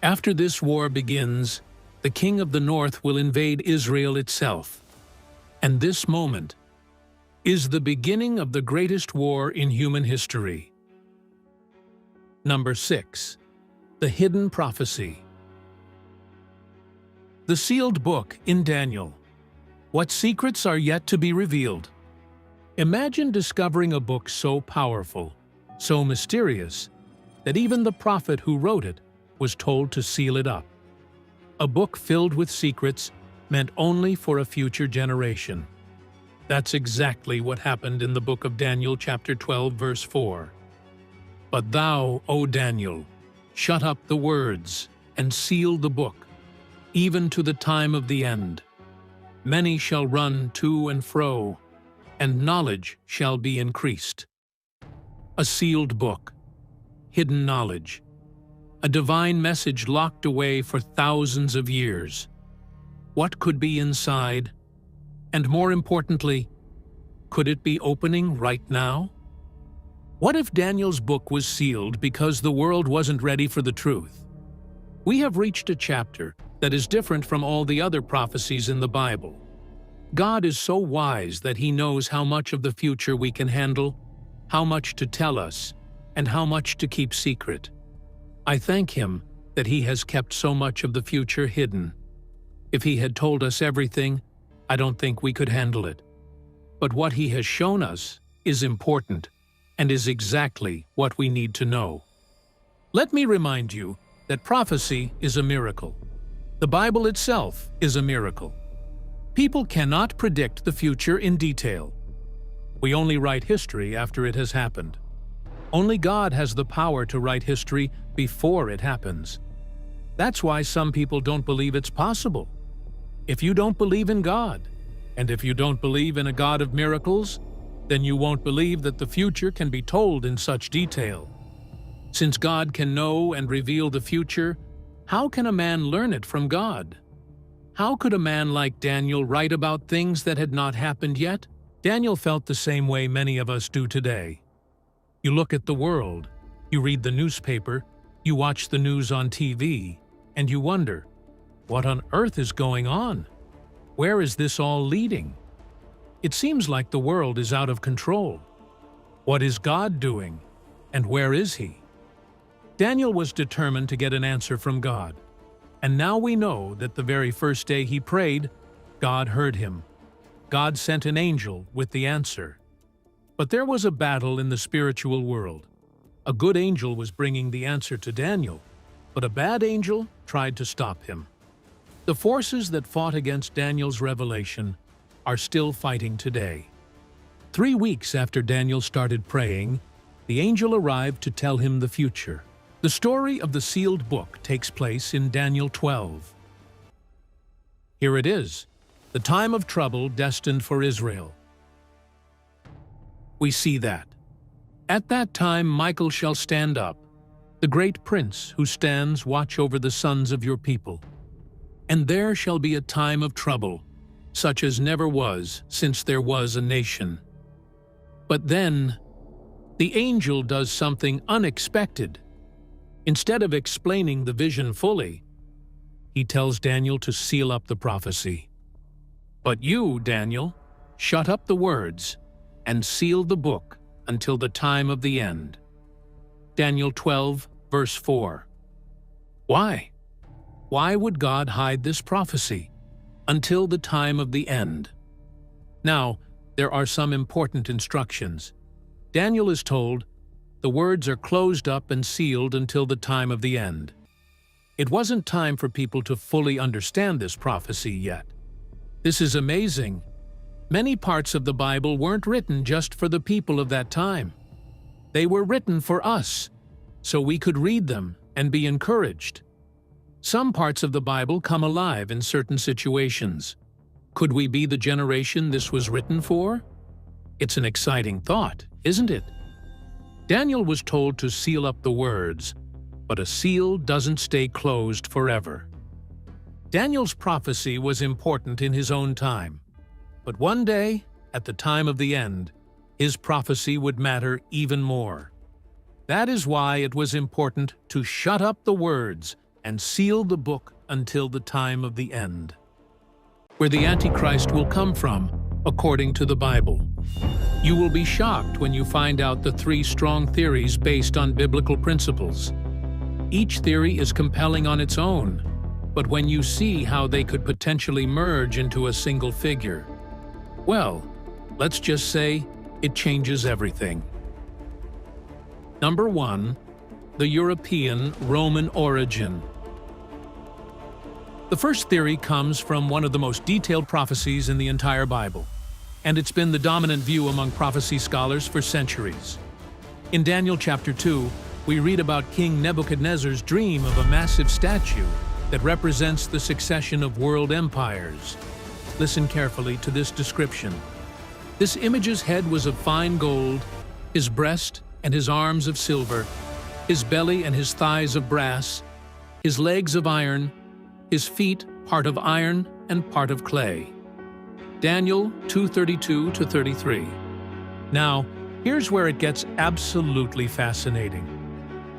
After this war begins, the king of the North will invade Israel itself. And this moment is the beginning of the greatest war in human history. Number 6. The Hidden Prophecy. The sealed book in Daniel. What secrets are yet to be revealed? Imagine discovering a book so powerful, so mysterious, that even the prophet who wrote it was told to seal it up. A book filled with secrets meant only for a future generation. That's exactly what happened in the book of Daniel chapter 12 verse 4. But thou, O Daniel, shut up the words and seal the book, even to the time of the end. Many shall run to and fro, and knowledge shall be increased. A sealed book, hidden knowledge, a divine message locked away for thousands of years. What could be inside? And more importantly, could it be opening right now? What if Daniel's book was sealed because the world wasn't ready for the truth? We have reached a chapter that is different from all the other prophecies in the Bible. God is so wise that He knows how much of the future we can handle, how much to tell us, and how much to keep secret. I thank Him that He has kept so much of the future hidden. If He had told us everything, I don't think we could handle it. But what He has shown us is important and is exactly what we need to know. Let me remind you that prophecy is a miracle. The Bible itself is a miracle. People cannot predict the future in detail. We only write history after it has happened. Only God has the power to write history before it happens. That's why some people don't believe it's possible. If you don't believe in God, and if you don't believe in a God of miracles, then you won't believe that the future can be told in such detail. Since God can know and reveal the future, how can a man learn it from God? How could a man like Daniel write about things that had not happened yet? Daniel felt the same way many of us do today. You look at the world, you read the newspaper, you watch the news on TV, and you wonder, what on earth is going on? Where is this all leading? It seems like the world is out of control. What is God doing, and where is He? Daniel was determined to get an answer from God, and now we know that the very first day he prayed, God heard him. God sent an angel with the answer. But there was a battle in the spiritual world. A good angel was bringing the answer to Daniel, but a bad angel tried to stop him. The forces that fought against Daniel's revelation are still fighting today. 3 weeks after Daniel started praying, the angel arrived to tell him the future. The story of the sealed book takes place in Daniel 12. Here it is, the time of trouble destined for Israel. We see that. At that time Michael shall stand up, the great prince who stands watch over the sons of your people. And there shall be a time of trouble, such as never was since there was a nation. But then, the angel does something unexpected. Instead of explaining the vision fully, he tells Daniel to seal up the prophecy. But you, Daniel, shut up the words and seal the book until the time of the end. Daniel 12, verse 4. Why? Why would God hide this prophecy until the time of the end? Now, there are some important instructions. Daniel is told, the words are closed up and sealed until the time of the end. It wasn't time for people to fully understand this prophecy yet. This is amazing. Many parts of the Bible weren't written just for the people of that time. They were written for us, so we could read them and be encouraged. Some parts of the Bible come alive in certain situations. Could we be the generation this was written for? It's an exciting thought, isn't it? Daniel was told to seal up the words, but a seal doesn't stay closed forever. Daniel's prophecy was important in his own time, but one day, at the time of the end, his prophecy would matter even more. That is why it was important to shut up the words and seal the book until the time of the end. Where the Antichrist will come from, according to the Bible. You will be shocked when you find out the 3 strong theories based on biblical principles. Each theory is compelling on its own, but when you see how they could potentially merge into a single figure, well, let's just say it changes everything. Number 1, the European Roman origin. The first theory comes from one of the most detailed prophecies in the entire Bible, and it's been the dominant view among prophecy scholars for centuries. In Daniel chapter 2, we read about King Nebuchadnezzar's dream of a massive statue that represents the succession of world empires. Listen carefully to this description. This image's head was of fine gold, his breast and his arms of silver, his belly and his thighs of brass, his legs of iron, his feet part of iron and part of clay. Daniel 2:32-33. Now, here's where it gets absolutely fascinating.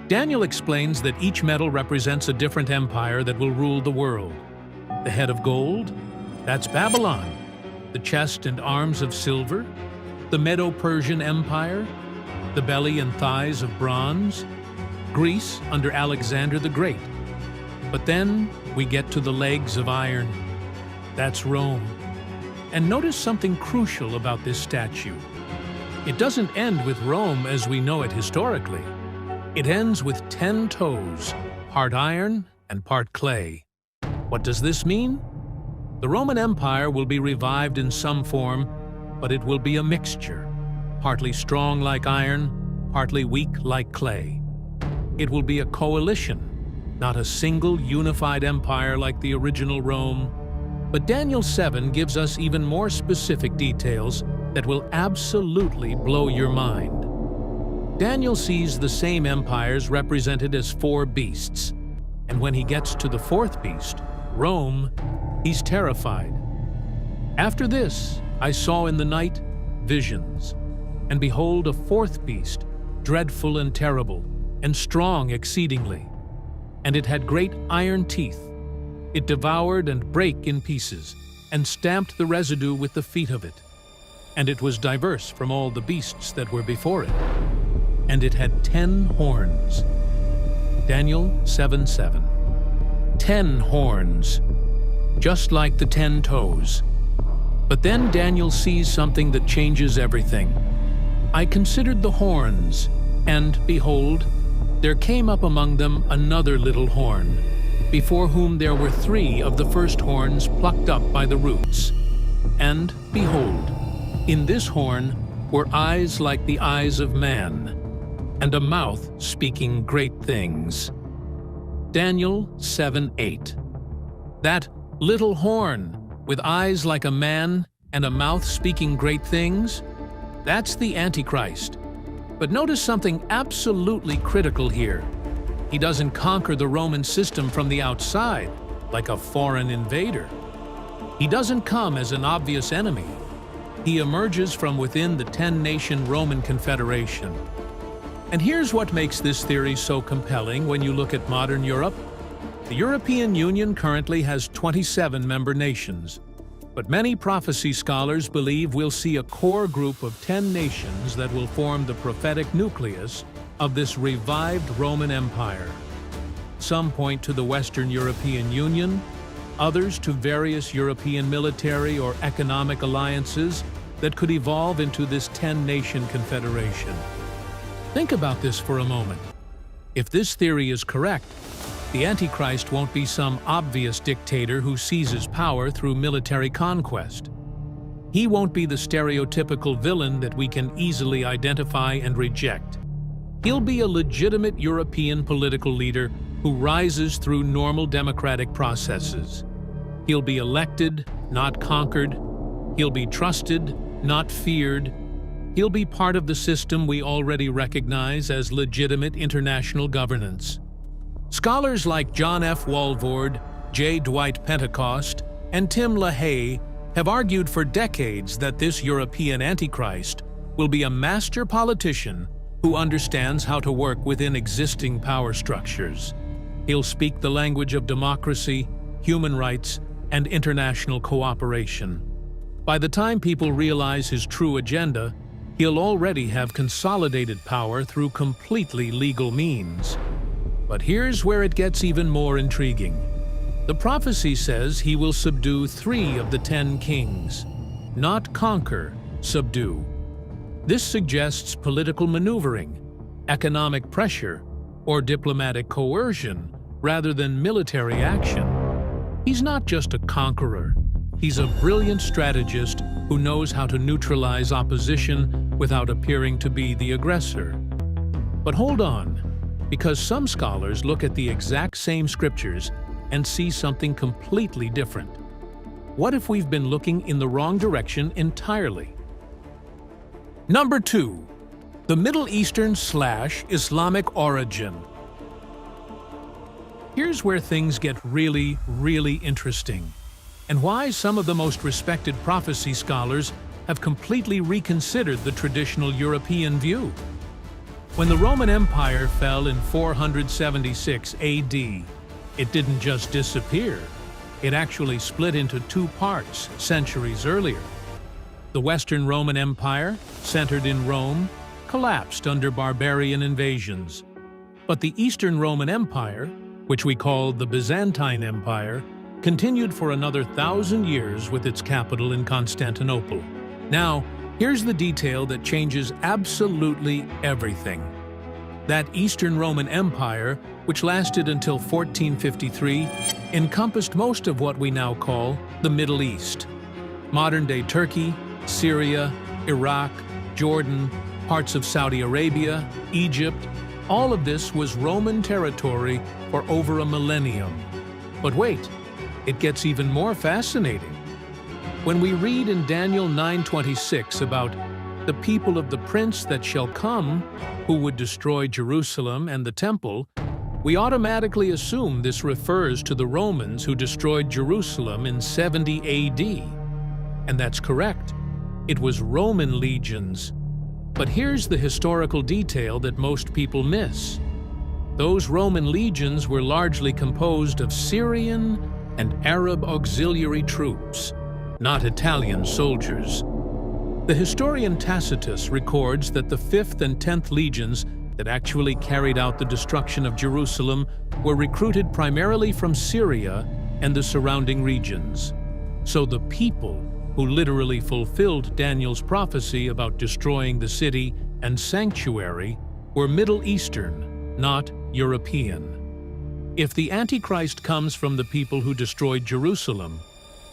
Daniel explains that each metal represents a different empire that will rule the world. The head of gold, that's Babylon. The chest and arms of silver, the Medo-Persian Empire, the belly and thighs of bronze, Greece under Alexander the Great. But then we get to the legs of iron. That's Rome. And notice something crucial about this statue. It doesn't end with Rome as we know it historically. It ends with 10 toes, part iron and part clay. What does this mean? The Roman Empire will be revived in some form, but it will be a mixture, partly strong like iron, partly weak like clay. It will be a coalition, not a single unified empire like the original Rome. But Daniel 7 gives us even more specific details that will absolutely blow your mind. Daniel sees the same empires represented as 4 beasts, and when he gets to the 4th beast, Rome, he's terrified. After this, I saw in the night visions, and behold, a 4th beast, dreadful and terrible, and strong exceedingly. And it had great iron teeth. It devoured and brake in pieces, and stamped the residue with the feet of it. And it was diverse from all the beasts that were before it. And it had 10 horns. Daniel 7:7. 10 horns, just like the 10 toes. But then Daniel sees something that changes everything. I considered the horns, and behold, there came up among them another little horn, before whom there were 3 of the first horns plucked up by the roots. And behold, in this horn were eyes like the eyes of man, and a mouth speaking great things. Daniel 7:8. That little horn, with eyes like a man and a mouth speaking great things, that's the Antichrist. But notice something absolutely critical here. He doesn't conquer the Roman system from the outside, like a foreign invader. He doesn't come as an obvious enemy. He emerges from within the 10-nation Roman Confederation. And here's what makes this theory so compelling when you look at modern Europe. The European Union currently has 27 member nations, but many prophecy scholars believe we'll see a core group of 10 nations that will form the prophetic nucleus of this revived Roman Empire. Some point to the Western European Union, others to various European military or economic alliances that could evolve into this 10-nation confederation. Think about this for a moment. If this theory is correct, the Antichrist won't be some obvious dictator who seizes power through military conquest. He won't be the stereotypical villain that we can easily identify and reject. He'll be a legitimate European political leader who rises through normal democratic processes. He'll be elected, not conquered. He'll be trusted, not feared. He'll be part of the system we already recognize as legitimate international governance. Scholars like John F. Walvoord, J. Dwight Pentecost, and Tim LaHaye have argued for decades that this European Antichrist will be a master politician who understands how to work within existing power structures. He'll speak the language of democracy, human rights, and international cooperation. By the time people realize his true agenda, he'll already have consolidated power through completely legal means. But here's where it gets even more intriguing. The prophecy says he will subdue 3 of the 10 kings, not conquer, subdue. This suggests political maneuvering, economic pressure, or diplomatic coercion rather than military action. He's not just a conqueror. He's a brilliant strategist who knows how to neutralize opposition without appearing to be the aggressor. But hold on, because some scholars look at the exact same scriptures and see something completely different. What if we've been looking in the wrong direction entirely? Number 2. The Middle Eastern/Islamic origin. Here's where things get really, really interesting, and why some of the most respected prophecy scholars have completely reconsidered the traditional European view. When the Roman Empire fell in 476 AD, it didn't just disappear. It actually split into two parts centuries earlier. The Western Roman Empire, centered in Rome, collapsed under barbarian invasions. But the Eastern Roman Empire, which we call the Byzantine Empire, continued for another 1,000 years with its capital in Constantinople. Now, here's the detail that changes absolutely everything. That Eastern Roman Empire, which lasted until 1453, encompassed most of what we now call the Middle East. Modern-day Turkey, Syria, Iraq, Jordan, parts of Saudi Arabia, Egypt, all of this was Roman territory for over a millennium. But wait, it gets even more fascinating. When we read in Daniel 9:26 about the people of the prince that shall come, who would destroy Jerusalem and the temple, we automatically assume this refers to the Romans who destroyed Jerusalem in 70 AD. And that's correct. It was Roman legions. But here's the historical detail that most people miss. Those Roman legions were largely composed of Syrian and Arab auxiliary troops, not Italian soldiers. The historian Tacitus records that the 5th and 10th legions that actually carried out the destruction of Jerusalem were recruited primarily from Syria and the surrounding regions. So the people who literally fulfilled Daniel's prophecy about destroying the city and sanctuary were Middle Eastern, not European. If the Antichrist comes from the people who destroyed Jerusalem,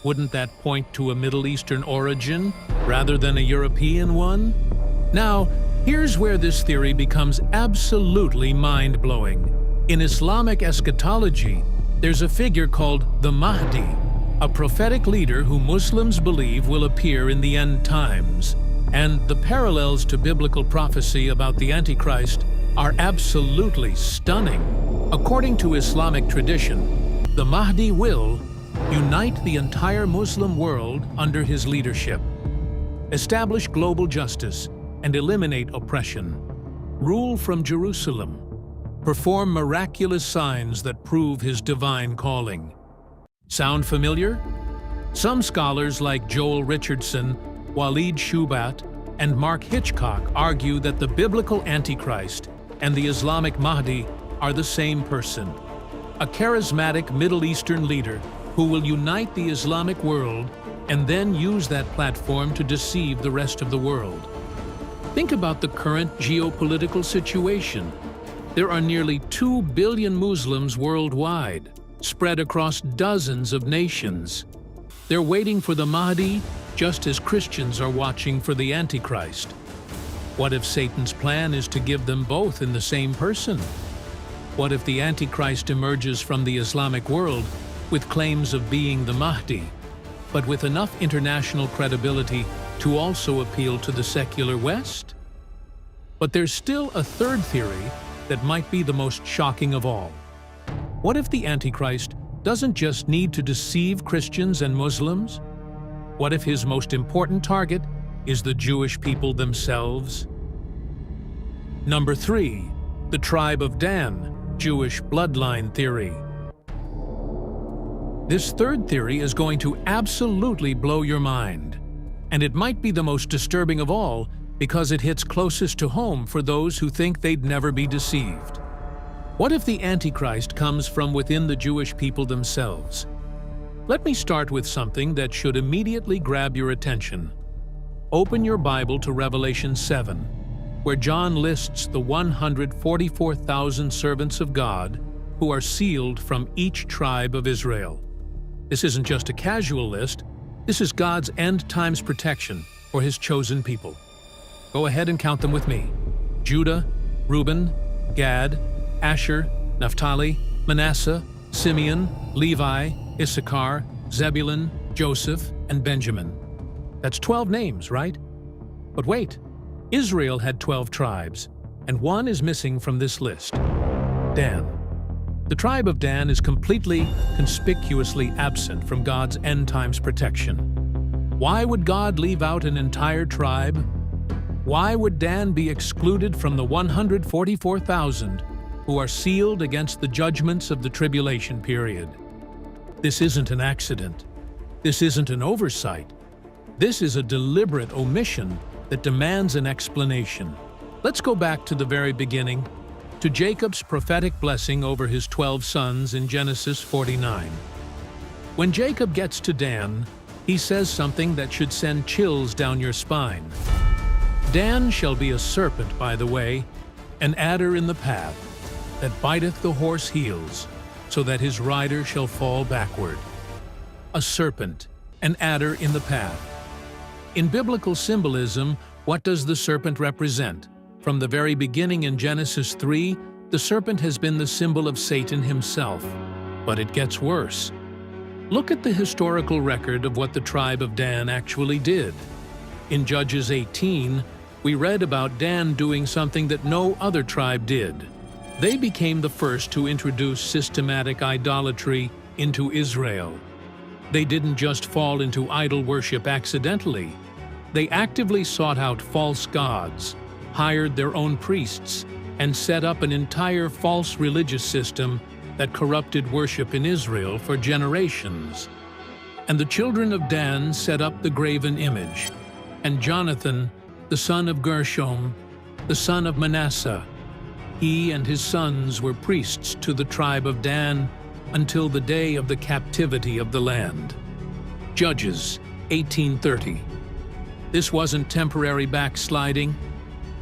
wouldn't that point to a Middle Eastern origin rather than a European one? Now, here's where this theory becomes absolutely mind-blowing. In Islamic eschatology, there's a figure called the Mahdi, a prophetic leader who Muslims believe will appear in the end times. And the parallels to biblical prophecy about the Antichrist are absolutely stunning. According to Islamic tradition, the Mahdi will unite the entire Muslim world under his leadership, establish global justice and eliminate oppression, rule from Jerusalem, perform miraculous signs that prove his divine calling. Sound familiar? Some scholars like Joel Richardson, Walid Shubat, and Mark Hitchcock argue that the biblical Antichrist and the Islamic Mahdi are the same person, a charismatic Middle Eastern leader who will unite the Islamic world and then use that platform to deceive the rest of the world. Think about the current geopolitical situation. There are nearly 2 billion Muslims worldwide, spread across dozens of nations. They're waiting for the Mahdi just as Christians are watching for the Antichrist. What if Satan's plan is to give them both in the same person? What if the Antichrist emerges from the Islamic world with claims of being the Mahdi, but with enough international credibility to also appeal to the secular West? But there's still a third theory that might be the most shocking of all. What if the Antichrist doesn't just need to deceive Christians and Muslims? What if his most important target is the Jewish people themselves? Number 3, the tribe of Dan, Jewish bloodline theory. This third theory is going to absolutely blow your mind. And it might be the most disturbing of all because it hits closest to home for those who think they'd never be deceived. What if the Antichrist comes from within the Jewish people themselves? Let me start with something that should immediately grab your attention. Open your Bible to Revelation 7, where John lists the 144,000 servants of God who are sealed from each tribe of Israel. This isn't just a casual list, this is God's end times protection for his chosen people. Go ahead and count them with me. Judah, Reuben, Gad, Asher, Naphtali, Manasseh, Simeon, Levi, Issachar, Zebulun, Joseph, and Benjamin. That's 12 names, right? But wait, Israel had 12 tribes, and one is missing from this list: Dan. The tribe of Dan is completely, conspicuously absent from God's end times protection. Why would God leave out an entire tribe? Why would Dan be excluded from the 144,000 who are sealed against the judgments of the tribulation period? This isn't an accident. This isn't an oversight. This is a deliberate omission that demands an explanation. Let's go back to the very beginning, to Jacob's prophetic blessing over his 12 sons in Genesis 49. When Jacob gets to Dan, he says something that should send chills down your spine. Dan shall be a serpent, by the way, an adder in the path, that biteth the horse heels, so that his rider shall fall backward. A serpent, an adder in the path. In biblical symbolism, what does the serpent represent? From the very beginning in Genesis 3, the serpent has been the symbol of Satan himself. But it gets worse. Look at the historical record of what the tribe of Dan actually did. In Judges 18, we read about Dan doing something that no other tribe did. They became the first to introduce systematic idolatry into Israel. They didn't just fall into idol worship accidentally. They actively sought out false gods, hired their own priests, and set up an entire false religious system that corrupted worship in Israel for generations. And the children of Dan set up the graven image, and Jonathan, the son of Gershom, the son of Manasseh, he and his sons were priests to the tribe of Dan until the day of the captivity of the land. Judges 18:30. This wasn't temporary backsliding.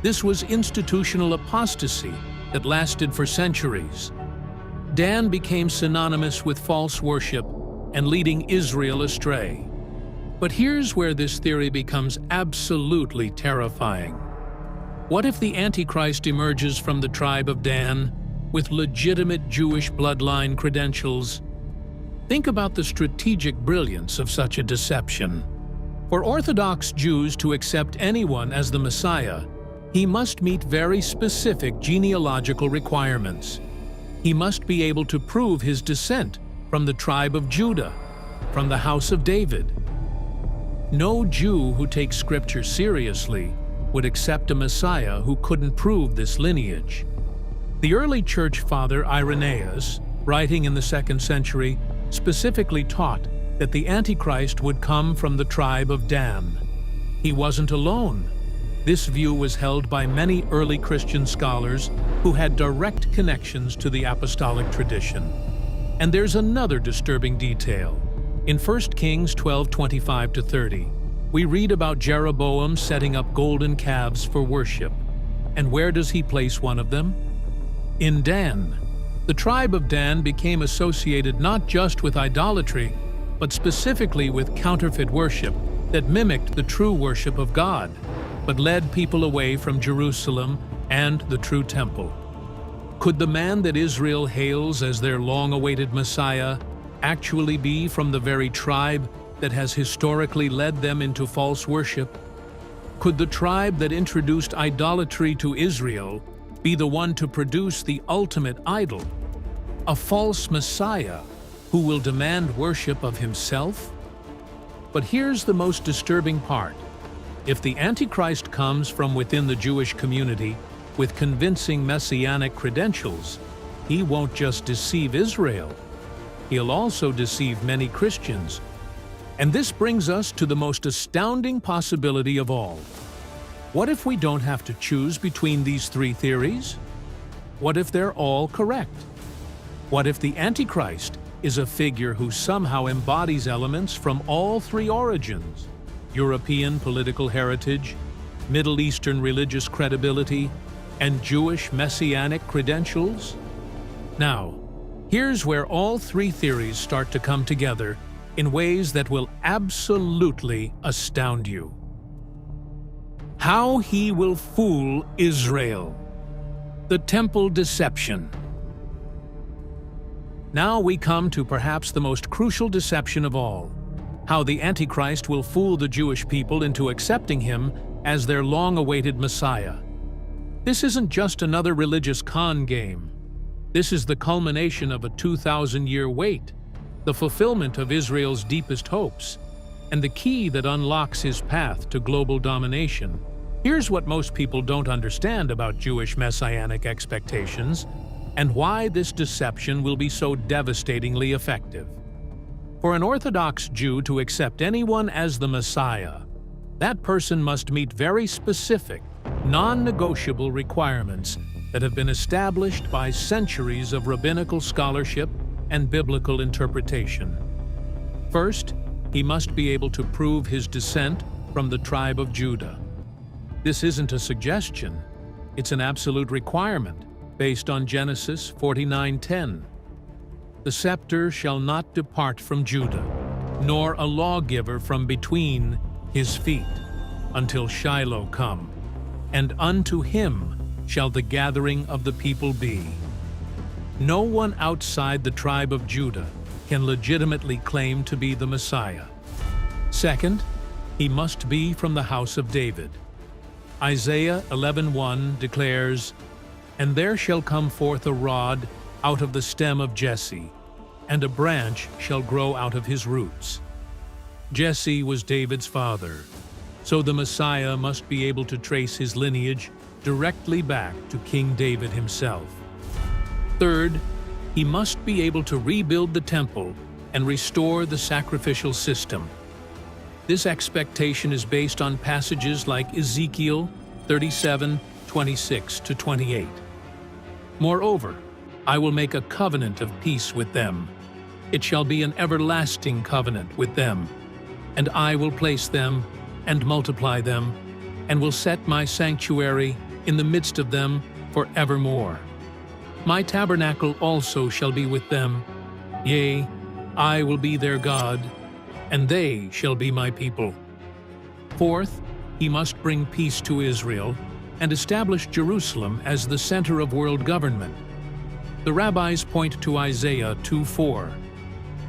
This was institutional apostasy that lasted for centuries. Dan became synonymous with false worship and leading Israel astray. But here's where this theory becomes absolutely terrifying. What if the Antichrist emerges from the tribe of Dan with legitimate Jewish bloodline credentials? Think about the strategic brilliance of such a deception. For Orthodox Jews to accept anyone as the Messiah, he must meet very specific genealogical requirements. He must be able to prove his descent from the tribe of Judah, from the house of David. No Jew who takes Scripture seriously would accept a Messiah who couldn't prove this lineage. The early church father Irenaeus, writing in the 2nd century, specifically taught that the Antichrist would come from the tribe of Dan. He wasn't alone. This view was held by many early Christian scholars who had direct connections to the apostolic tradition. And there's another disturbing detail. In 1 Kings 12:25-30, we read about Jeroboam setting up golden calves for worship. And where does he place one of them? In Dan. The tribe of Dan became associated not just with idolatry, but specifically with counterfeit worship that mimicked the true worship of God, but led people away from Jerusalem and the true temple. Could the man that Israel hails as their long-awaited Messiah actually be from the very tribe that has historically led them into false worship? Could the tribe that introduced idolatry to Israel be the one to produce the ultimate idol, a false Messiah who will demand worship of himself? But here's the most disturbing part. If the Antichrist comes from within the Jewish community with convincing messianic credentials, he won't just deceive Israel. He'll also deceive many Christians. And this brings us to the most astounding possibility of all. What if we don't have to choose between these three theories? What if they're all correct? What if the Antichrist is a figure who somehow embodies elements from all three origins: European political heritage, Middle Eastern religious credibility, and Jewish messianic credentials? Now, here's where all three theories start to come together in ways that will absolutely astound you. How he will fool Israel. The temple deception. Now we come to perhaps the most crucial deception of all: how the Antichrist will fool the Jewish people into accepting him as their long-awaited Messiah. This isn't just another religious con game. This is the culmination of a 2,000-year wait, the fulfillment of Israel's deepest hopes, and the key that unlocks his path to global domination. Here's what most people don't understand about Jewish messianic expectations and why this deception will be so devastatingly effective. For an Orthodox Jew to accept anyone as the Messiah, that person must meet very specific, non-negotiable requirements that have been established by centuries of rabbinical scholarship and biblical interpretation. First, he must be able to prove his descent from the tribe of Judah. This isn't a suggestion, it's an absolute requirement based on Genesis 49:10. The scepter shall not depart from Judah, nor a lawgiver from between his feet, until Shiloh come, and unto him shall the gathering of the people be. No one outside the tribe of Judah can legitimately claim to be the Messiah. Second, he must be from the house of David. Isaiah 11:1 declares, "And there shall come forth a rod out of the stem of Jesse, and a branch shall grow out of his roots." Jesse was David's father, so the Messiah must be able to trace his lineage directly back to King David himself. Third, he must be able to rebuild the temple and restore the sacrificial system. This expectation is based on passages like Ezekiel 37:26-28. Moreover, I will make a covenant of peace with them. It shall be an everlasting covenant with them, and I will place them and multiply them, and will set my sanctuary in the midst of them forevermore. My tabernacle also shall be with them, yea, I will be their God, and they shall be my people. Fourth, he must bring peace to Israel and establish Jerusalem as the center of world government. The rabbis point to Isaiah 2:4,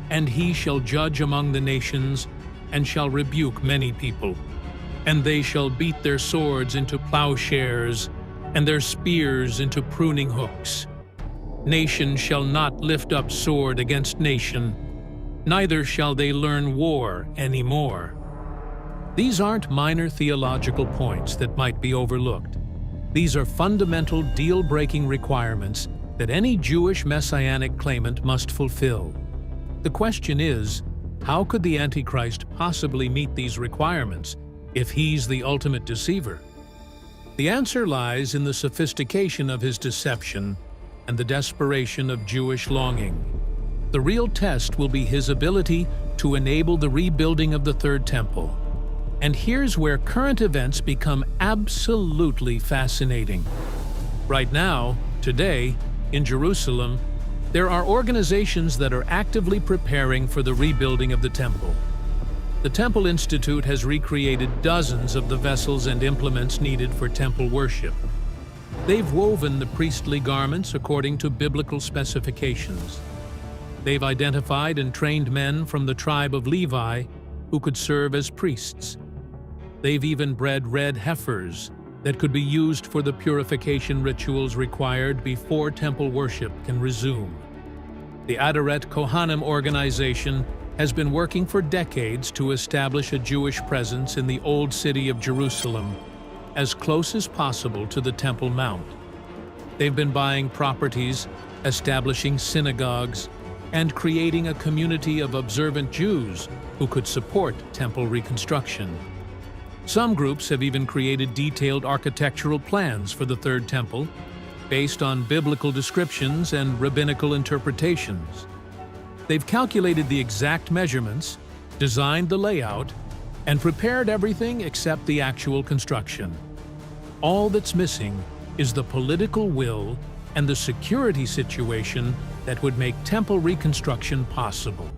"And he shall judge among the nations, and shall rebuke many people. And they shall beat their swords into plowshares, and their spears into pruning hooks. Nation shall not lift up sword against nation, neither shall they learn war any more." These aren't minor theological points that might be overlooked. These are fundamental deal-breaking requirements that any Jewish messianic claimant must fulfill. The question is, how could the Antichrist possibly meet these requirements if he's the ultimate deceiver? The answer lies in the sophistication of his deception and the desperation of Jewish longing. The real test will be his ability to enable the rebuilding of the Third Temple. And here's where current events become absolutely fascinating. Right now, today, in Jerusalem, there are organizations that are actively preparing for the rebuilding of the temple. The Temple Institute has recreated dozens of the vessels and implements needed for temple worship. They've woven the priestly garments according to biblical specifications. They've identified and trained men from the tribe of Levi who could serve as priests. They've even bred red heifers that could be used for the purification rituals required before temple worship can resume. The Adoret Kohanim organization has been working for decades to establish a Jewish presence in the Old City of Jerusalem, as close as possible to the Temple Mount. They've been buying properties, establishing synagogues, and creating a community of observant Jews who could support temple reconstruction. Some groups have even created detailed architectural plans for the Third Temple, based on biblical descriptions and rabbinical interpretations. They've calculated the exact measurements, designed the layout, and prepared everything except the actual construction. All that's missing is the political will and the security situation that would make temple reconstruction possible.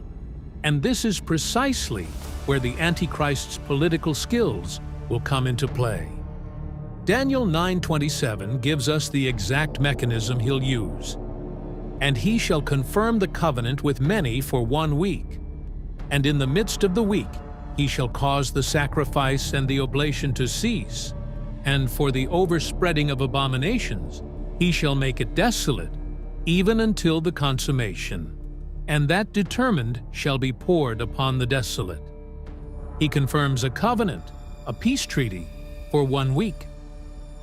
And this is precisely where the Antichrist's political skills will come into play. Daniel 9:27 gives us the exact mechanism he'll use. "And he shall confirm the covenant with many for 1 week. And in the midst of the week he shall cause the sacrifice and the oblation to cease, and for the overspreading of abominations, he shall make it desolate, even until the consummation, and that determined shall be poured upon the desolate. He confirms a covenant, a peace treaty, for 1 week.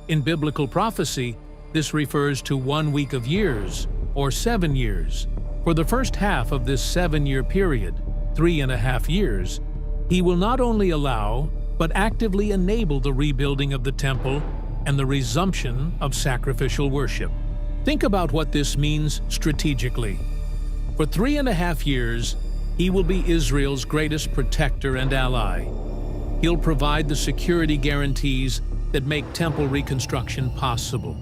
In biblical prophecy, this refers to 1 week of years, or 7 years. For the first half of this 7-year period, 3.5 years, he will not only allow, but actively enable the rebuilding of the temple and the resumption of sacrificial worship. Think about what this means strategically. For 3.5 years, he will be Israel's greatest protector and ally. He'll provide the security guarantees that make temple reconstruction possible.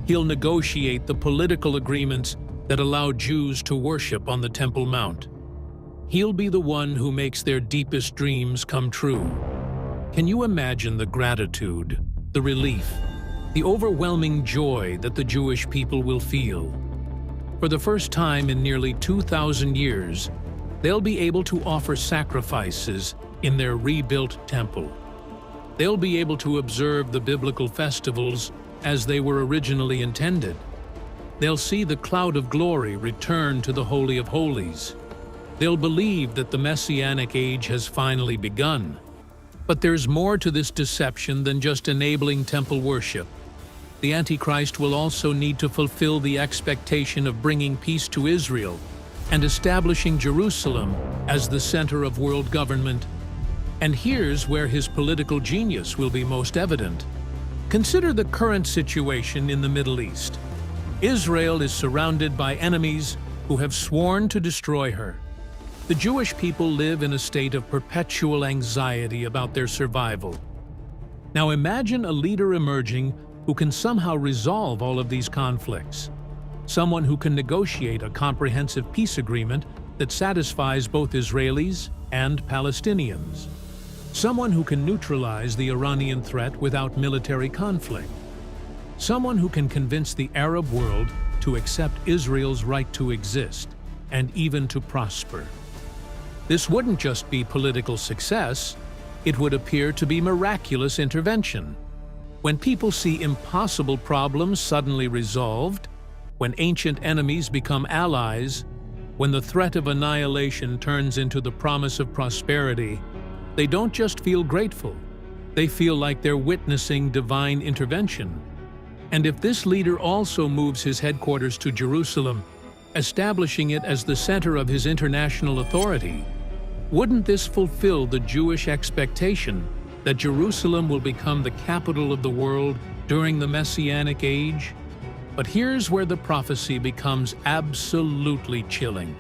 He'll negotiate the political agreements that allow Jews to worship on the Temple Mount. He'll be the one who makes their deepest dreams come true. Can you imagine the gratitude, the relief, the overwhelming joy that the Jewish people will feel? For the first time in nearly 2,000 years, they'll be able to offer sacrifices in their rebuilt temple. They'll be able to observe the biblical festivals as they were originally intended. They'll see the cloud of glory return to the Holy of Holies. They'll believe that the Messianic age has finally begun. But there's more to this deception than just enabling temple worship. The Antichrist will also need to fulfill the expectation of bringing peace to Israel and establishing Jerusalem as the center of world government. And here's where his political genius will be most evident. Consider the current situation in the Middle East. Israel is surrounded by enemies who have sworn to destroy her. The Jewish people live in a state of perpetual anxiety about their survival. Now imagine a leader emerging who can somehow resolve all of these conflicts. Someone who can negotiate a comprehensive peace agreement that satisfies both Israelis and Palestinians. Someone who can neutralize the Iranian threat without military conflict. Someone who can convince the Arab world to accept Israel's right to exist and even to prosper. This wouldn't just be political success, it would appear to be miraculous intervention. When people see impossible problems suddenly resolved, when ancient enemies become allies, when the threat of annihilation turns into the promise of prosperity, they don't just feel grateful, they feel like they're witnessing divine intervention. And if this leader also moves his headquarters to Jerusalem, establishing it as the center of his international authority, wouldn't this fulfill the Jewish expectation that Jerusalem will become the capital of the world during the Messianic age? But here's where the prophecy becomes absolutely chilling.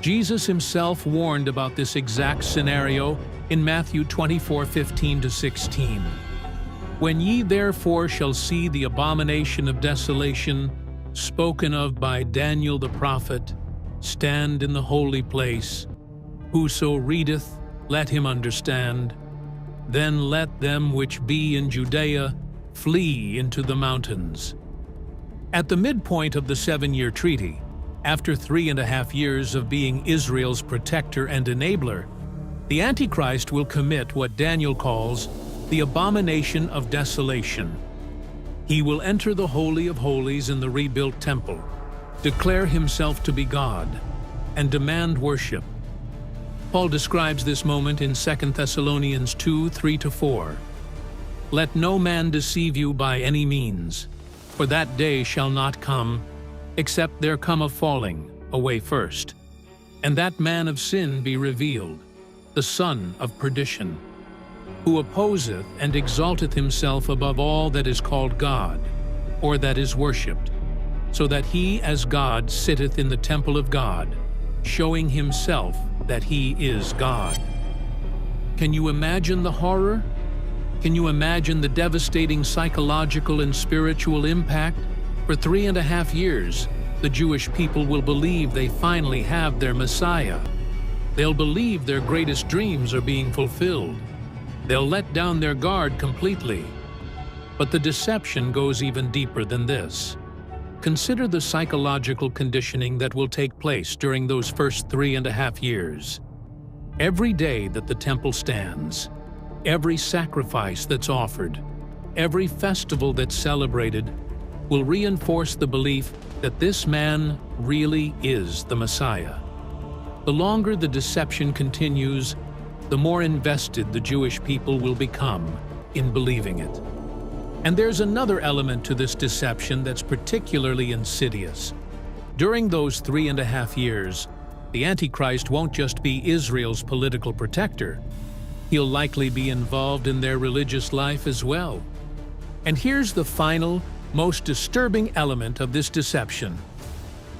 Jesus himself warned about this exact scenario in Matthew 24:15-16. When ye therefore shall see the abomination of desolation, spoken of by Daniel the prophet, stand in the holy place, whoso readeth, let him understand. Then let them which be in Judea flee into the mountains. At the midpoint of the 7-year treaty, after 3.5 years of being Israel's protector and enabler, the Antichrist will commit what Daniel calls the Abomination of desolation. He will enter the Holy of Holies in the rebuilt temple, declare himself to be God, and demand worship. Paul describes this moment in 2 Thessalonians 2:3-4. Let no man deceive you by any means, for that day shall not come, except there come a falling away first, and that man of sin be revealed, the son of perdition, who opposeth and exalteth himself above all that is called God, or that is worshipped, so that he as God sitteth in the temple of God, showing himself that he is God. Can you imagine the horror? Can you imagine the devastating psychological and spiritual impact? For 3.5 years, the Jewish people will believe they finally have their Messiah. They'll believe their greatest dreams are being fulfilled. They'll let down their guard completely. But the deception goes even deeper than this. Consider the psychological conditioning that will take place during those first 3.5 years. Every day that the temple stands, every sacrifice that's offered, every festival that's celebrated will reinforce the belief that this man really is the Messiah. The longer the deception continues, the more invested the Jewish people will become in believing it. And there's another element to this deception that's particularly insidious. During those 3.5 years, the Antichrist won't just be Israel's political protector. He'll likely be involved in their religious life as well. And here's the final, most disturbing element of this deception.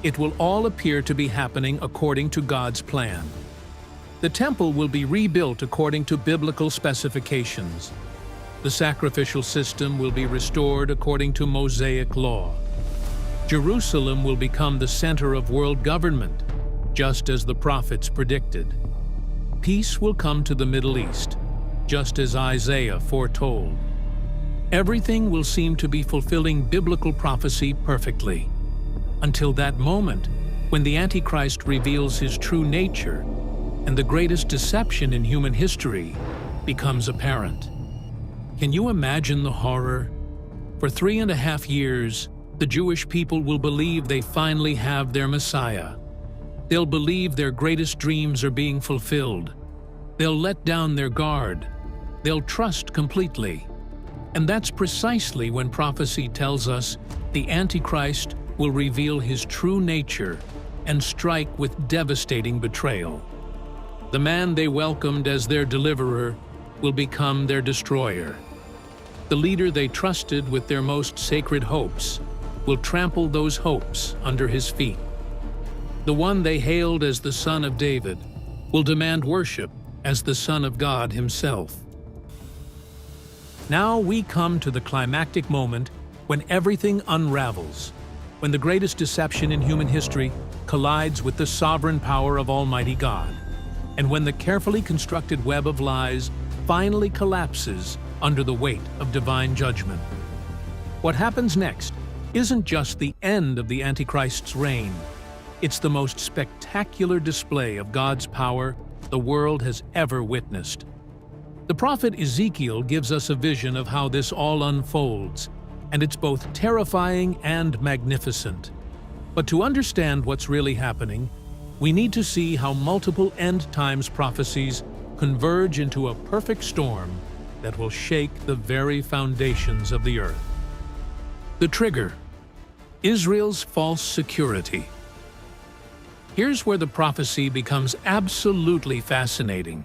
It will all appear to be happening according to God's plan. The temple will be rebuilt according to biblical specifications. The sacrificial system will be restored according to Mosaic law. Jerusalem will become the center of world government, just as the prophets predicted. Peace will come to the Middle East, just as Isaiah foretold. Everything will seem to be fulfilling biblical prophecy perfectly, until that moment when the Antichrist reveals his true nature and the greatest deception in human history becomes apparent. Can you imagine the horror? For 3.5 years, the Jewish people will believe they finally have their Messiah. They'll believe their greatest dreams are being fulfilled. They'll let down their guard. They'll trust completely. And that's precisely when prophecy tells us the Antichrist will reveal his true nature and strike with devastating betrayal. The man they welcomed as their deliverer will become their destroyer. The leader they trusted with their most sacred hopes will trample those hopes under his feet. The one they hailed as the Son of David will demand worship as the Son of God himself. Now we come to the climactic moment when everything unravels, when the greatest deception in human history collides with the sovereign power of Almighty God, and when the carefully constructed web of lies finally collapses under the weight of divine judgment. What happens next isn't just the end of the Antichrist's reign. It's the most spectacular display of God's power the world has ever witnessed. The prophet Ezekiel gives us a vision of how this all unfolds, and it's both terrifying and magnificent. But to understand what's really happening, we need to see how multiple end-times prophecies converge into a perfect storm that will shake the very foundations of the earth. The trigger: Israel's false security. Here's where the prophecy becomes absolutely fascinating,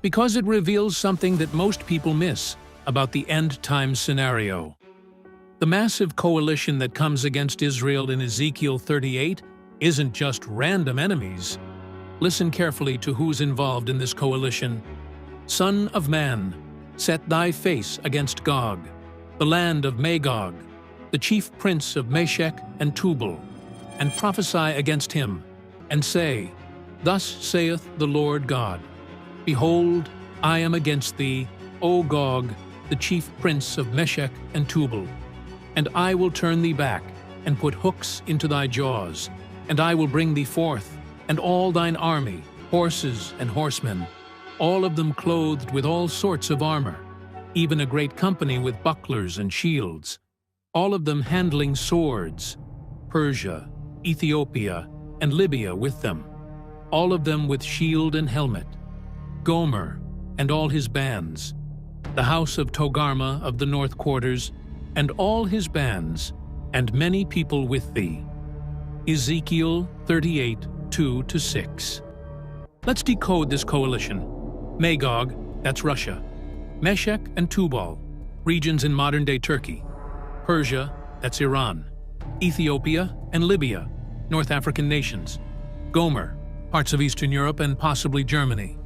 because it reveals something that most people miss about the end-time scenario. The massive coalition that comes against Israel in Ezekiel 38 isn't just random enemies. Listen carefully to who's involved in this coalition. Son of man, set thy face against Gog, the land of Magog, the chief prince of Meshech and Tubal, and prophesy against him, and say, Thus saith the Lord God, Behold, I am against thee, O Gog, the chief prince of Meshech and Tubal, and I will turn thee back, and put hooks into thy jaws, and I will bring thee forth, and all thine army, horses and horsemen, all of them clothed with all sorts of armor, even a great company with bucklers and shields, all of them handling swords, Persia, Ethiopia, and Libya with them, all of them with shield and helmet, Gomer and all his bands, the house of Togarma of the north quarters, and all his bands, and many people with thee. Ezekiel 38, 2-6. Let's decode this coalition. Magog, that's Russia. Meshech and Tubal, regions in modern-day Turkey. Persia, that's Iran. Ethiopia and Libya, North African nations. Gomer, parts of Eastern Europe and possibly Germany.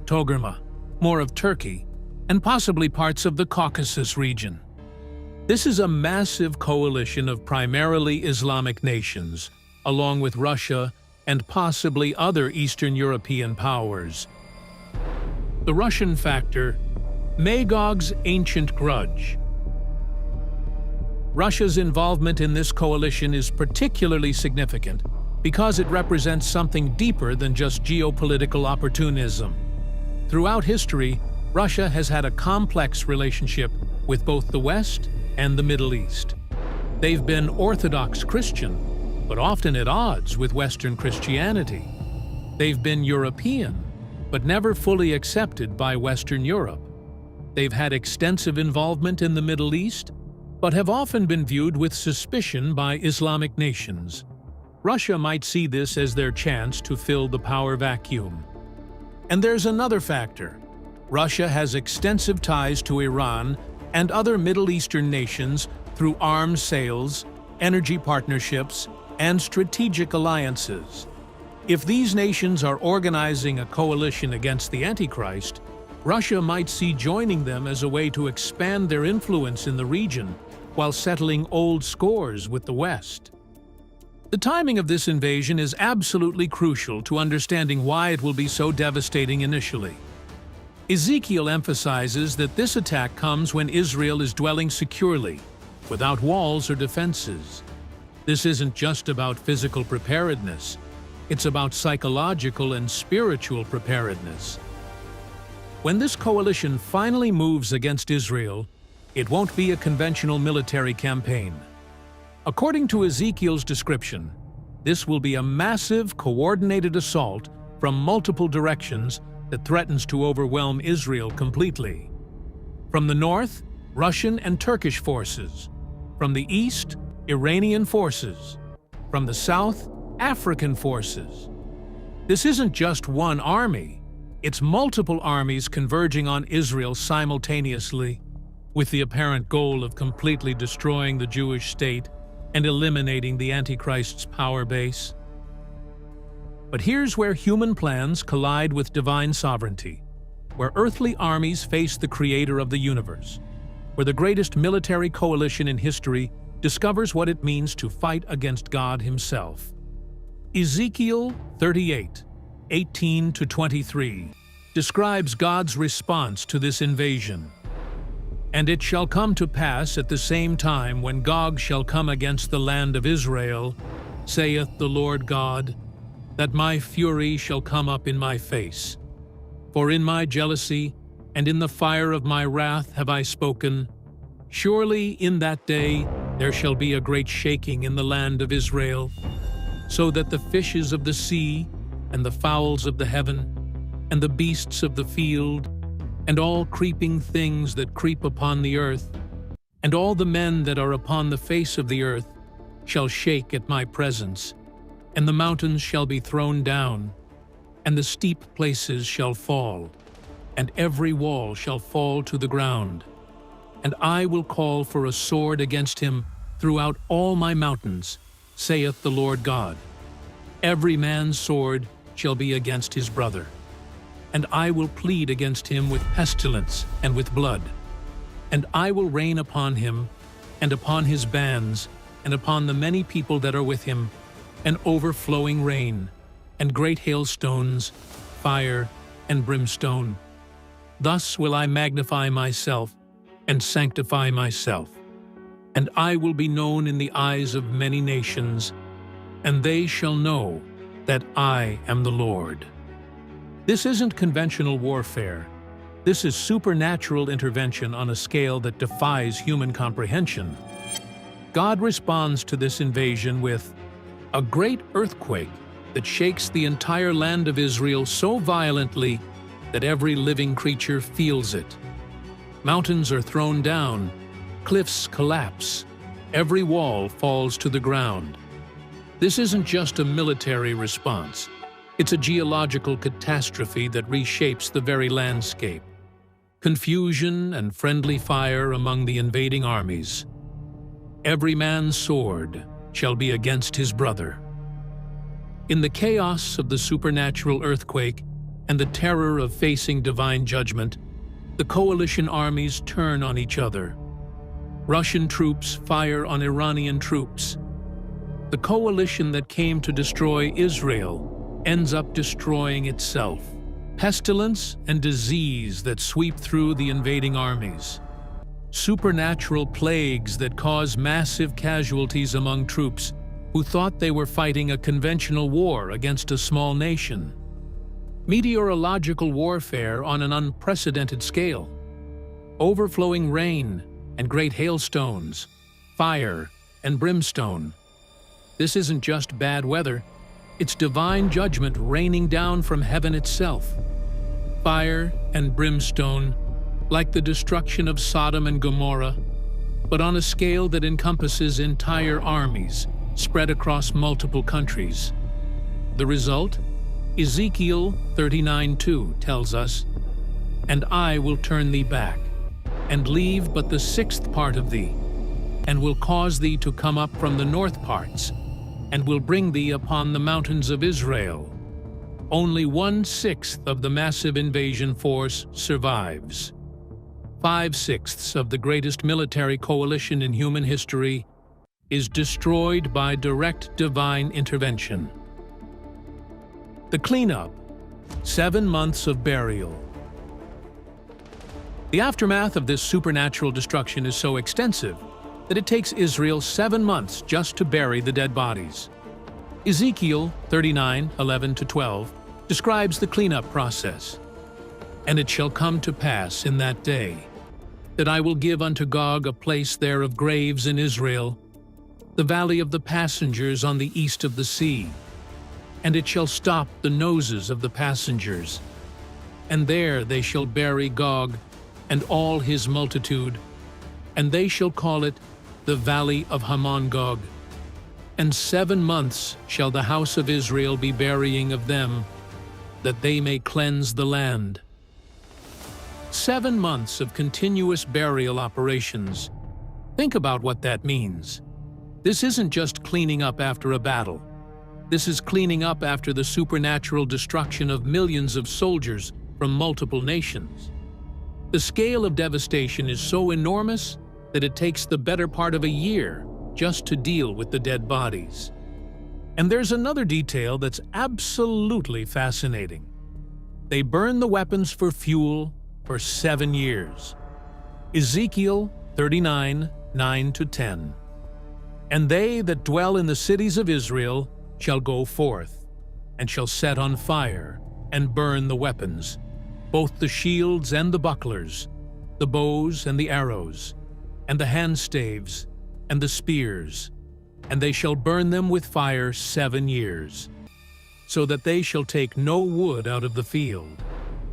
Togarma, more of Turkey, and possibly parts of the Caucasus region. This is a massive coalition of primarily Islamic nations, along with Russia and possibly other Eastern European powers. The Russian factor: Magog's ancient grudge. Russia's involvement in this coalition is particularly significant because it represents something deeper than just geopolitical opportunism. Throughout history, Russia has had a complex relationship with both the West and the Middle East. They've been Orthodox Christian, but often at odds with Western Christianity. They've been European, but never fully accepted by Western Europe. They've had extensive involvement in the Middle East, but have often been viewed with suspicion by Islamic nations. Russia might see this as their chance to fill the power vacuum. And there's another factor. Russia has extensive ties to Iran and other Middle Eastern nations through arms sales, energy partnerships, and strategic alliances. If these nations are organizing a coalition against the Antichrist, Russia might see joining them as a way to expand their influence in the region while settling old scores with the West. The timing of this invasion is absolutely crucial to understanding why it will be so devastating initially. Ezekiel emphasizes that this attack comes when Israel is dwelling securely, without walls or defenses. This isn't just about physical preparedness, it's about psychological and spiritual preparedness. When this coalition finally moves against Israel, it won't be a conventional military campaign. According to Ezekiel's description, this will be a massive, coordinated assault from multiple directions that threatens to overwhelm Israel completely. From the north, Russian and Turkish forces. From the east, Iranian forces. From the south, African forces. This isn't just one army. It's multiple armies converging on Israel simultaneously, with the apparent goal of completely destroying the Jewish state and eliminating the Antichrist's power base. But here's where human plans collide with divine sovereignty, where earthly armies face the creator of the universe, where the greatest military coalition in history discovers what it means to fight against God himself. Ezekiel 38, 18-23, describes God's response to this invasion. And it shall come to pass at the same time when Gog shall come against the land of Israel, saith the Lord God, that my fury shall come up in my face. For in my jealousy and in the fire of my wrath have I spoken. Surely in that day there shall be a great shaking in the land of Israel, so that the fishes of the sea and the fowls of the heaven and the beasts of the field and all creeping things that creep upon the earth, and all the men that are upon the face of the earth, shall shake at my presence, and the mountains shall be thrown down, and the steep places shall fall, and every wall shall fall to the ground. And I will call for a sword against him throughout all my mountains, saith the Lord God. Every man's sword shall be against his brother. And I will plead against him with pestilence and with blood. And I will rain upon him, and upon his bands, and upon the many people that are with him, an overflowing rain, and great hailstones, fire, and brimstone. Thus will I magnify myself, and sanctify myself. And I will be known in the eyes of many nations, and they shall know that I am the Lord. This isn't conventional warfare. This is supernatural intervention on a scale that defies human comprehension. God responds to this invasion with a great earthquake that shakes the entire land of Israel so violently that every living creature feels it. Mountains are thrown down, cliffs collapse, every wall falls to the ground. This isn't just a military response. It's a geological catastrophe that reshapes the very landscape. Confusion and friendly fire among the invading armies. Every man's sword shall be against his brother. In the chaos of the supernatural earthquake and the terror of facing divine judgment, the coalition armies turn on each other. Russian troops fire on Iranian troops. The coalition that came to destroy Israel ends up destroying itself. Pestilence and disease that sweep through the invading armies. Supernatural plagues that cause massive casualties among troops who thought they were fighting a conventional war against a small nation. meteorological warfare on an unprecedented scale, overflowing rain and great hailstones, fire and brimstone. This isn't just bad weather, it's divine judgment raining down from heaven itself. Fire and brimstone, like the destruction of Sodom and Gomorrah, but on a scale that encompasses entire armies spread across multiple countries. The result? Ezekiel 39:2 tells us, "And I will turn thee back, and leave but the sixth part of thee, and will cause thee to come up from the north parts, and will bring thee upon the mountains of Israel." Only 1/6 of the massive invasion force survives. 5/6 of the greatest military coalition in human history is destroyed by direct divine intervention. The cleanup, 7 months of burial. The aftermath of this supernatural destruction is so extensive that it takes Israel 7 months just to bury the dead bodies. Ezekiel 39:11-12 describes the cleanup process. "And it shall come to pass in that day, that I will give unto Gog a place there of graves in Israel, the valley of the passengers on the east of the sea. And it shall stop the noses of the passengers. And there they shall bury Gog and all his multitude, and they shall call it the valley of Hamon-Gog. And 7 months shall the house of Israel be burying of them, that they may cleanse the land." 7 months of continuous burial operations. Think about what that means. This isn't just cleaning up after a battle. This is cleaning up after the supernatural destruction of millions of soldiers from multiple nations. The scale of devastation is so enormous that it takes the better part of a year just to deal with the dead bodies. And there's another detail that's absolutely fascinating. They burn the weapons for fuel for 7 years. Ezekiel 39:9-10. "And they that dwell in the cities of Israel shall go forth, and shall set on fire, and burn the weapons, both the shields and the bucklers, the bows and the arrows, and the handstaves, and the spears, and they shall burn them with fire 7 years, so that they shall take no wood out of the field,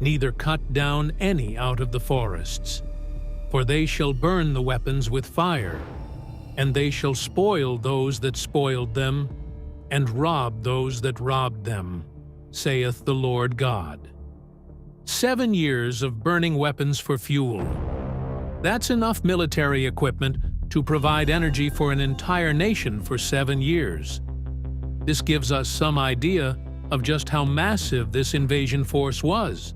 neither cut down any out of the forests. For they shall burn the weapons with fire, and they shall spoil those that spoiled them, and rob those that robbed them, saith the Lord God." 7 years of burning weapons for fuel. That's enough military equipment to provide energy for an entire nation for 7 years. This gives us some idea of just how massive this invasion force was,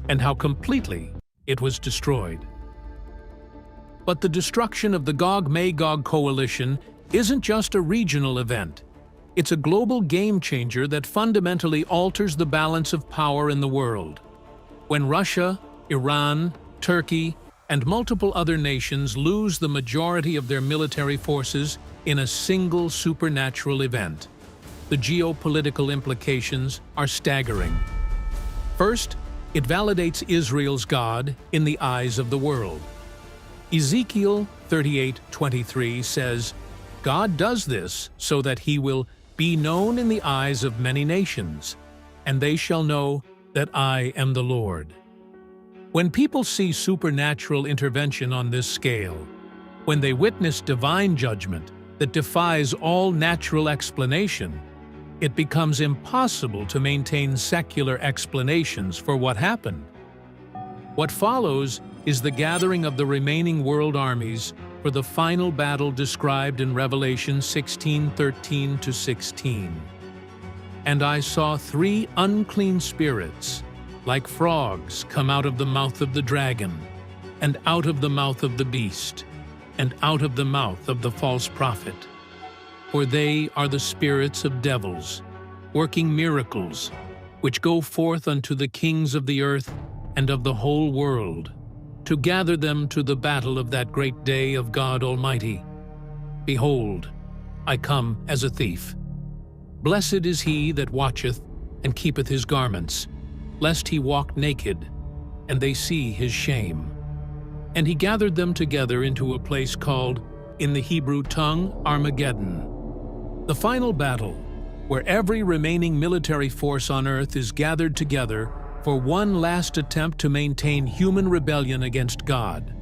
and how completely it was destroyed. But the destruction of the Gog-Magog coalition isn't just a regional event. It's a global game-changer that fundamentally alters the balance of power in the world. When Russia, Iran, Turkey, and multiple other nations lose the majority of their military forces in a single supernatural event, the geopolitical implications are staggering. First, it validates Israel's God in the eyes of the world. Ezekiel 38:23 says, "God does this so that he will be known in the eyes of many nations, and they shall know that I am the Lord." When people see supernatural intervention on this scale, when they witness divine judgment that defies all natural explanation, it becomes impossible to maintain secular explanations for what happened. What follows is the gathering of the remaining world armies for the final battle described in Revelation 16:13-16. "And I saw 3 unclean spirits, like frogs, come out of the mouth of the dragon, and out of the mouth of the beast, and out of the mouth of the false prophet. For they are the spirits of devils, working miracles, which go forth unto the kings of the earth and of the whole world, to gather them to the battle of that great day of God Almighty. Behold, I come as a thief. Blessed is he that watcheth and keepeth his garments, lest he walk naked, and they see his shame. And he gathered them together into a place called, in the Hebrew tongue, Armageddon. The final battle, where every remaining military force on earth is gathered together for one last attempt to maintain human rebellion against God.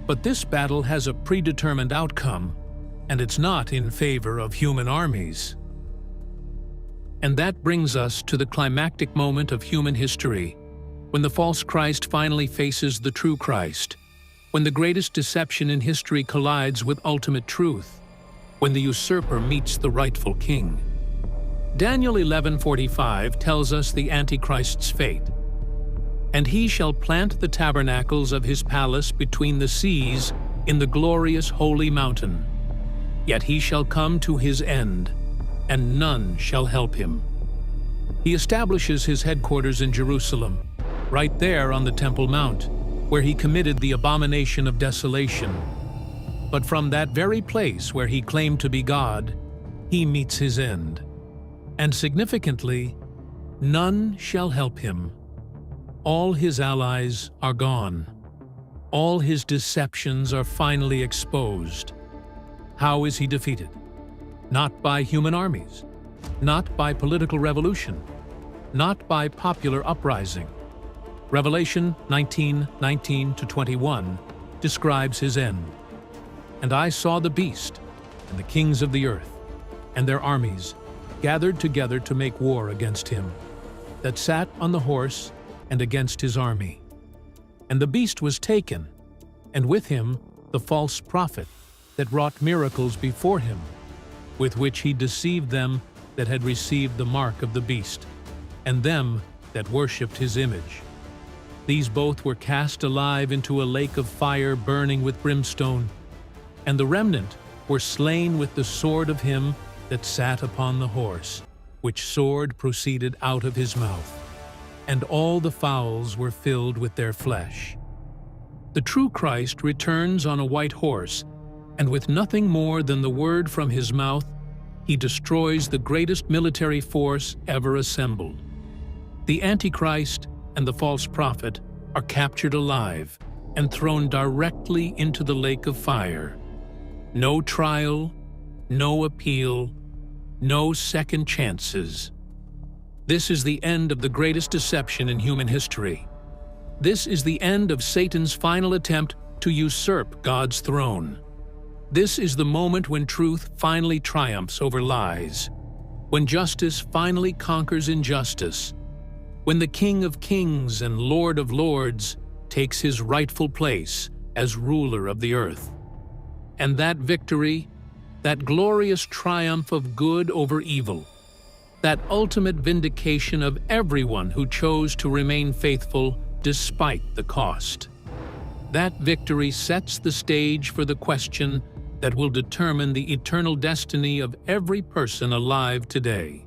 But this battle has a predetermined outcome, and it's not in favor of human armies. And that brings us to the climactic moment of human history, when the false Christ finally faces the true Christ, when the greatest deception in history collides with ultimate truth, when the usurper meets the rightful king. Daniel 11:45 tells us the Antichrist's fate. And he shall plant the tabernacles of his palace between the seas in the glorious holy mountain. Yet he shall come to his end, and none shall help him. He establishes his headquarters in Jerusalem, right there on the Temple Mount, where he committed the abomination of desolation. But from that very place where he claimed to be God, he meets his end. And significantly, none shall help him. All his allies are gone. All his deceptions are finally exposed. How is he defeated? Not by human armies, not by political revolution, not by popular uprising. Revelation 19:19-21 describes his end. And I saw the beast, and the kings of the earth, and their armies, gathered together to make war against him, that sat on the horse and against his army. And the beast was taken, and with him the false prophet that wrought miracles before him, with which he deceived them that had received the mark of the beast, and them that worshipped his image. These both were cast alive into a lake of fire burning with brimstone, and the remnant were slain with the sword of him that sat upon the horse, which sword proceeded out of his mouth, and all the fowls were filled with their flesh. The true Christ returns on a white horse, and with nothing more than the word from his mouth, he destroys the greatest military force ever assembled. The Antichrist and the false prophet are captured alive and thrown directly into the lake of fire. No trial, no appeal, no second chances. This is the end of the greatest deception in human history. This is the end of Satan's final attempt to usurp God's throne. This is the moment when truth finally triumphs over lies, when justice finally conquers injustice, when the King of Kings and Lord of Lords takes his rightful place as ruler of the earth. And that victory, that glorious triumph of good over evil, that ultimate vindication of everyone who chose to remain faithful despite the cost. That victory sets the stage for the question that will determine the eternal destiny of every person alive today.